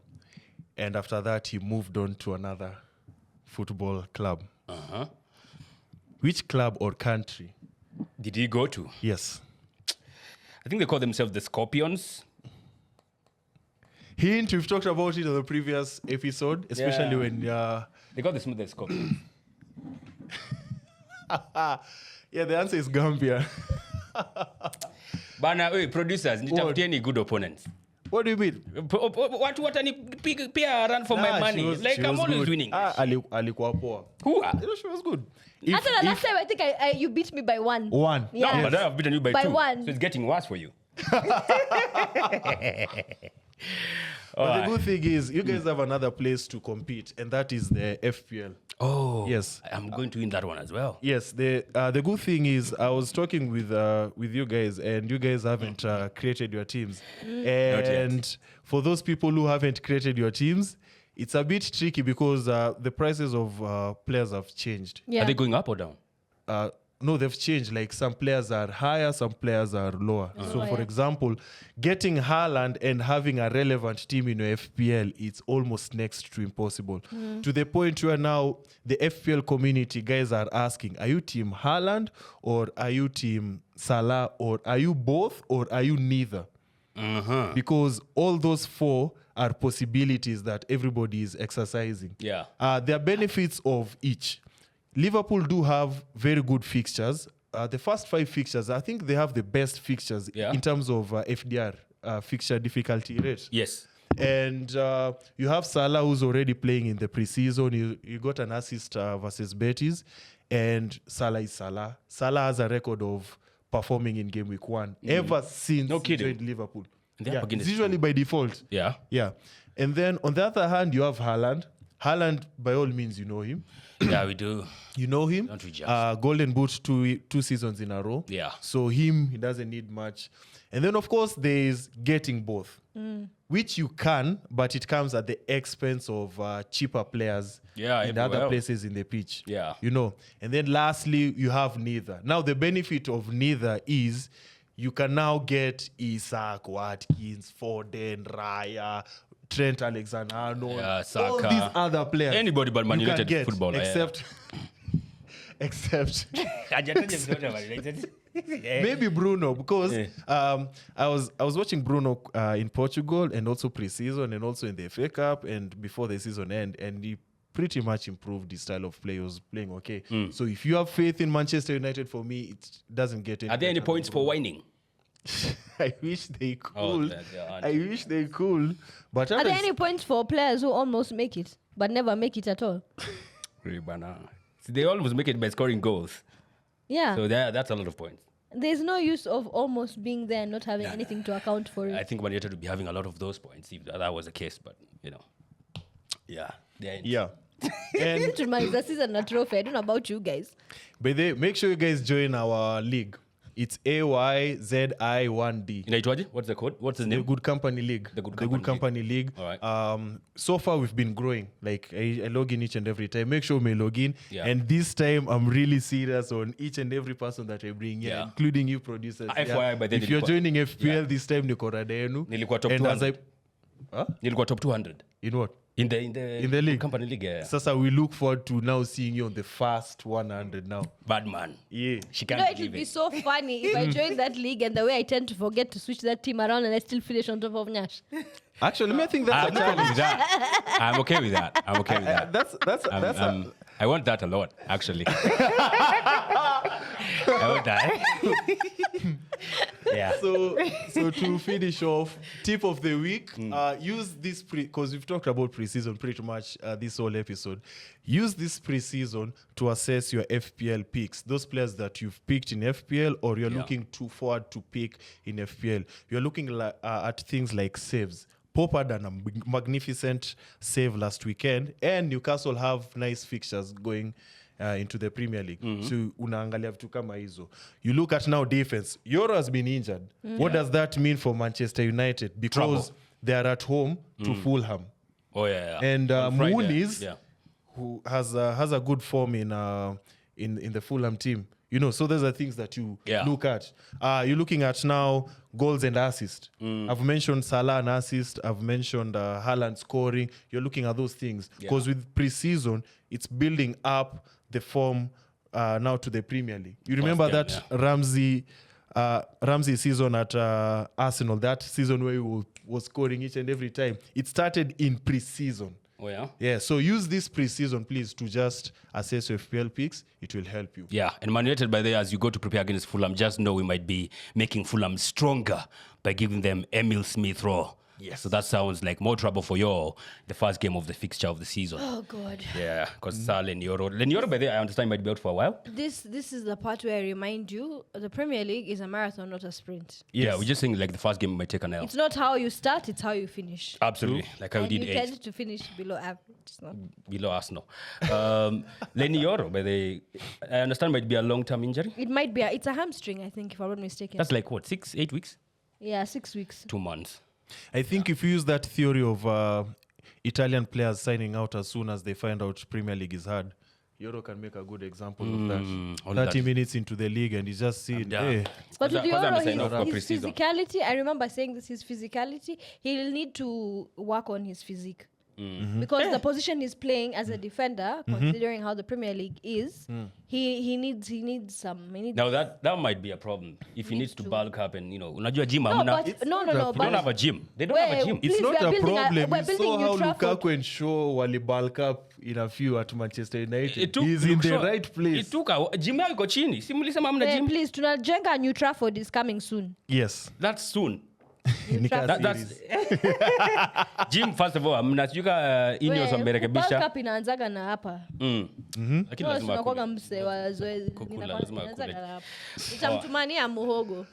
Speaker 3: And after that, he moved on to another football club.
Speaker 1: Uh-huh.
Speaker 3: Which club or country?
Speaker 1: Did he go to?
Speaker 3: Yes.
Speaker 1: I think they call themselves the Scorpions.
Speaker 3: Hint, we've talked about it on the previous episode, especially
Speaker 1: Yeah.
Speaker 3: when...
Speaker 1: They call themselves the Scorpions.
Speaker 3: yeah, the answer is Gambia.
Speaker 1: Bana, wait, producers, nitafutieni good opponents.
Speaker 3: What do you mean?
Speaker 1: What watanipiga run for my money? Like, I'm always
Speaker 3: good.
Speaker 1: winning.
Speaker 3: Alikuwa poa.
Speaker 1: Who?
Speaker 3: She was good.
Speaker 2: After the last time, I think you beat me by one.
Speaker 3: One.
Speaker 2: Yeah.
Speaker 1: No, but I've beaten you by 2.
Speaker 2: one.
Speaker 1: So it's getting worse for you.
Speaker 3: But the good thing is, you guys have another place to compete, and that is the FPL.
Speaker 1: Oh.
Speaker 3: Yes.
Speaker 1: I'm going to win that one as well.
Speaker 3: Yes, the good thing is I was talking with you guys, and you guys haven't created your teams. And for those people who haven't created your teams, it's a bit tricky because the prices of players have changed.
Speaker 2: Yeah.
Speaker 1: Are they going up or down?
Speaker 3: No, they've changed. Like some players are higher, some players are lower. So, for example, getting Haaland and having a relevant team in your FPL, it's almost next to impossible. To the point where now the FPL community guys are asking, are you team Haaland or are you team Salah or are you both or are you neither? Because all those 4 are possibilities that everybody is exercising.
Speaker 1: Yeah.
Speaker 3: There are benefits of each. Liverpool do have very good fixtures. The first 5 fixtures, I think they have the best fixtures in terms of FDR, fixture difficulty rate.
Speaker 1: Yes.
Speaker 3: And you have Salah, who's already playing in the preseason. You got an assist versus Betis. And Salah is Salah. Salah has a record of performing in game week 1 ever since he joined Liverpool. It's usually by default.
Speaker 1: Yeah.
Speaker 3: Yeah. And then on the other hand, you have Haaland. Haaland, by all means, you know him.
Speaker 1: Yeah, we do.
Speaker 3: You know him.
Speaker 1: Don't we just?
Speaker 3: Golden Boot 2 seasons in a row.
Speaker 1: Yeah.
Speaker 3: So he doesn't need much. And then, of course, there's getting both, which you can, but it comes at the expense of cheaper players in other places in the pitch.
Speaker 1: Yeah.
Speaker 3: You know. And then lastly, you have neither. Now, the benefit of neither is you can now get Isak, Watkins, Foden, Raya, Trent Alexander-Arnold, all
Speaker 1: Saka.
Speaker 3: these other players.
Speaker 1: Anybody but Man United footballer.
Speaker 3: Except maybe Bruno, because I was watching Bruno in Portugal and also pre-season and also in the FA Cup and before the season end, and he pretty much improved his style of play. He was playing okay. So if you have faith in Manchester United, for me, it doesn't get any.
Speaker 1: Are there any points for whining?
Speaker 3: I wish they could.
Speaker 1: Oh,
Speaker 3: I wish they could. But
Speaker 2: Are there any points for players who almost make it but never make it at all?
Speaker 1: Really, they always make it by scoring goals.
Speaker 2: Yeah.
Speaker 1: So that's a lot of points.
Speaker 2: There's no use of almost being there and not having anything to account for it.
Speaker 1: I think Man United would be having a lot of those points if that was the case. But, you know, yeah.
Speaker 3: Yeah. And
Speaker 2: To my the season a trophy. I don't know about you guys.
Speaker 3: but make sure you guys join our league. It's AYZI1D.
Speaker 1: Inaitwaje? What's the code? What's the
Speaker 3: The
Speaker 1: name?
Speaker 3: Good Company League.
Speaker 1: The Good Company
Speaker 3: League.
Speaker 1: All right.
Speaker 3: So far, we've been growing. Like, I log in each and every time. Make sure we log in.
Speaker 1: Yeah.
Speaker 3: And this time, I'm really serious on each and every person that I bring here,
Speaker 1: Yeah.
Speaker 3: including you producers.
Speaker 1: FYI, by then
Speaker 3: if you're
Speaker 1: nilikuwa-
Speaker 3: joining FPL this time, niko rada yenu.
Speaker 1: Nilikuwa top
Speaker 3: And
Speaker 1: 200.
Speaker 3: Huh?
Speaker 1: Nilikuwa top 200.
Speaker 3: In what?
Speaker 1: In the
Speaker 3: league?
Speaker 1: Company League, yeah.
Speaker 3: Sasa, we look forward to now seeing you on the first 100 now.
Speaker 1: Bad man.
Speaker 3: Yeah.
Speaker 1: She
Speaker 2: You
Speaker 1: can't
Speaker 2: know, it
Speaker 1: believe
Speaker 2: would be
Speaker 1: it.
Speaker 2: so funny if I joined that league and the way I tend to forget to switch that team around and I still finish on top of Nyaassh.
Speaker 3: Actually, I think that's
Speaker 1: I'm okay with that. I'm okay with that. I'm okay with that. I want that a lot, actually. I want that. Yeah.
Speaker 3: So to finish off, tip of the week, use this because we've talked about preseason pretty much this whole episode. Use this preseason to assess your FPL picks. Those players that you've picked in FPL or you're looking too forward to pick in FPL. You're looking at things like saves. Pope had a magnificent save last weekend, and Newcastle have nice fixtures going into the Premier League. So unaangalia vitu kama hizo. You look at now defense. Yoro has been injured. What does that mean for Manchester United? Because they are at home to Fulham.
Speaker 1: Oh, yeah.
Speaker 3: And
Speaker 1: On Friday,
Speaker 3: Moonies,
Speaker 1: yeah.
Speaker 3: who has a good form in the Fulham team. You know, so those are things that you look at. You're looking at now goals and assists. I've mentioned Salah and assist. I've mentioned Haaland scoring. You're looking at those things. Because with preseason, it's building up the form now to the Premier League. You remember that Ramsey season at Arsenal, that season where he was scoring each and every time. It started in preseason.
Speaker 1: Oh, yeah?
Speaker 3: Yeah, so use this preseason, please, to just assess your FPL picks. It will help you.
Speaker 1: Yeah, and Man United, by the way, as you go to prepare against Fulham, just know we might be making Fulham stronger by giving them Emil Smith-Rowe. Yes. So that sounds like more trouble for you, the first game of the fixture of the season.
Speaker 2: Oh, God.
Speaker 1: Yeah, because Salah and Yoro. Yoro, by the way, I understand might be out for a while.
Speaker 2: This is the part where I remind you, the Premier League is a marathon, not a sprint.
Speaker 3: Yes.
Speaker 1: Yeah, we're just saying like the first game might take an L.
Speaker 2: It's not how you start, it's how you finish.
Speaker 1: Absolutely, like how we
Speaker 2: And
Speaker 1: did
Speaker 2: you
Speaker 1: 8
Speaker 2: tend to finish below average. It's not.
Speaker 1: below Arsenal. Lenny Yoro, by the way, I understand might be a long-term injury.
Speaker 2: It might be, it's a hamstring, I think, if I'm not mistaken.
Speaker 1: That's like what, 6-8 weeks?
Speaker 2: Yeah, 6 weeks.
Speaker 1: 2 months.
Speaker 3: I think if you use that theory of Italian players signing out as soon as they find out Premier League is hard, Yoro can make a good example of that. 30 minutes into the league and he's just seen, hey,
Speaker 2: But with
Speaker 1: Kwanza amesign off
Speaker 2: Yoro,
Speaker 1: kwa
Speaker 2: his
Speaker 1: pre-season.
Speaker 2: physicality, I remember saying this, his physicality, he'll need to work on his physique. Because the position he's playing as a defender, considering how the Premier League is, he needs some.
Speaker 1: Now that might be a problem if he needs to bulk up and unajua gym
Speaker 2: No,
Speaker 1: hamna.
Speaker 2: but no.
Speaker 1: They don't have a gym. They don't have a gym.
Speaker 2: Please,
Speaker 3: it's not
Speaker 2: we are
Speaker 3: a
Speaker 2: building
Speaker 3: problem.
Speaker 2: we're
Speaker 3: You
Speaker 2: building
Speaker 3: saw
Speaker 2: New
Speaker 3: how
Speaker 2: Trafford.
Speaker 3: Lukaku and Shaw wali bulk up in a few at Manchester United.
Speaker 1: It took
Speaker 3: He's in the
Speaker 1: Luke Shaw-
Speaker 3: right place.
Speaker 1: It took gym yao iko chini. Si mlisema hamna gym?
Speaker 2: Please, tunajenga New Trafford is coming soon.
Speaker 3: Yes.
Speaker 1: That's soon.
Speaker 3: Nika
Speaker 1: That's
Speaker 3: series.
Speaker 1: gym first of all. Mnachuka Ineos wamerekebisha.
Speaker 2: Backup inaanzaga na hapa.
Speaker 1: Lakini lazima
Speaker 2: Tunakuwaga
Speaker 1: akule.
Speaker 2: mse wa zoezi.
Speaker 1: Kukula, lazima
Speaker 2: Inaanzaga
Speaker 1: akule.
Speaker 2: na hapa. Nitamtumania muhogo.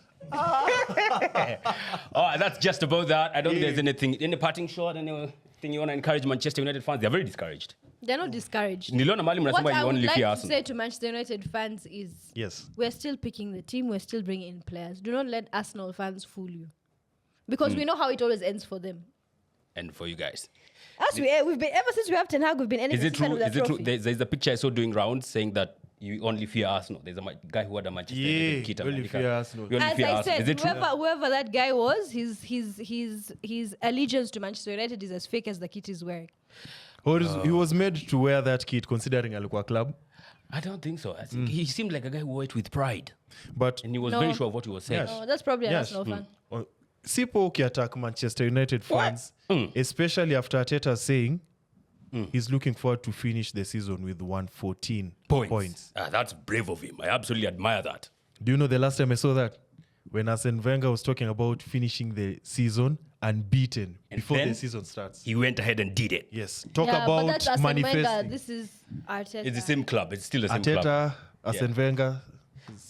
Speaker 1: Oh, that's just about that. I don't think there's any parting shot, anything you want to encourage Manchester United fans. They're very discouraged.
Speaker 2: They're not discouraged.
Speaker 1: Niliona mahali
Speaker 2: What
Speaker 1: mnasema
Speaker 2: I
Speaker 1: you
Speaker 2: would
Speaker 1: only
Speaker 2: like
Speaker 1: fear
Speaker 2: to
Speaker 1: Arsenal.
Speaker 2: say to Manchester United fans is
Speaker 3: Yes.
Speaker 2: we're still picking the team, we're still bringing in players. Do not let Arsenal fans fool you. Because we know how it always ends for them.
Speaker 1: And for you guys.
Speaker 2: We've been ever since we have Ten Hag, we've been anything
Speaker 1: Is it true?
Speaker 2: with that
Speaker 1: Is it true?
Speaker 2: trophy.
Speaker 1: There's a picture I saw doing rounds saying that you only fear Arsenal. There's a guy who had a Manchester United kit.
Speaker 3: only fear Arsenal.
Speaker 1: You only
Speaker 2: As
Speaker 1: fear
Speaker 2: I
Speaker 1: Arsenal.
Speaker 2: said,
Speaker 1: Is it true?
Speaker 2: whoever that guy was, his allegiance to Manchester United is as fake as the kit he's wearing.
Speaker 3: Or he was made to wear that kit considering alikuwa club.
Speaker 1: I don't think so. I think he seemed like a guy who wore it with pride.
Speaker 3: But
Speaker 1: And he was
Speaker 2: No.
Speaker 1: very sure of what he was saying.
Speaker 2: No, that's probably an
Speaker 3: Yes.
Speaker 2: Arsenal fan.
Speaker 3: Sipo ukiattack Manchester United fans, especially after Arteta saying he's looking forward to finish the season with 114 points.
Speaker 1: That's brave of him. I absolutely admire that.
Speaker 3: Do you know the last time I saw that? When Arsene Wenger was talking about finishing the season unbeaten before
Speaker 1: then
Speaker 3: the season starts.
Speaker 1: He went ahead and did it.
Speaker 3: Yes. Talk
Speaker 2: Yeah, but
Speaker 3: about
Speaker 2: that's Arsene Wenger.
Speaker 3: manifesting.
Speaker 2: This is Arteta.
Speaker 1: It's the same club. It's still the same club.
Speaker 3: Arteta, Arsene Wenger.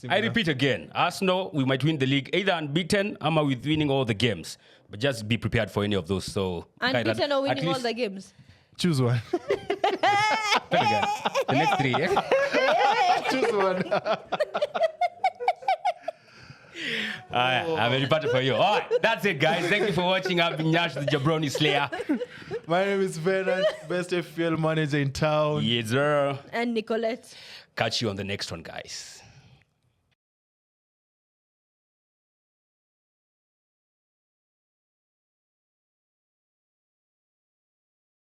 Speaker 1: I repeat again, Arsenal, we might win the league either unbeaten or with winning all the games. But just be prepared for any of those. So
Speaker 2: Unbeaten or
Speaker 1: at
Speaker 2: winning all
Speaker 1: least-
Speaker 2: the games.
Speaker 3: Choose one.
Speaker 1: The next 3, yeah?
Speaker 3: Choose one.
Speaker 1: I'm a reporter for you. All right, that's it, guys. Thank you for watching. I've been Nyaassh, the Jabroni Slayer.
Speaker 3: My name is Bernard, best FPL manager in town.
Speaker 1: Yes, sir.
Speaker 2: And Nicolette.
Speaker 1: Catch you on the next one, guys.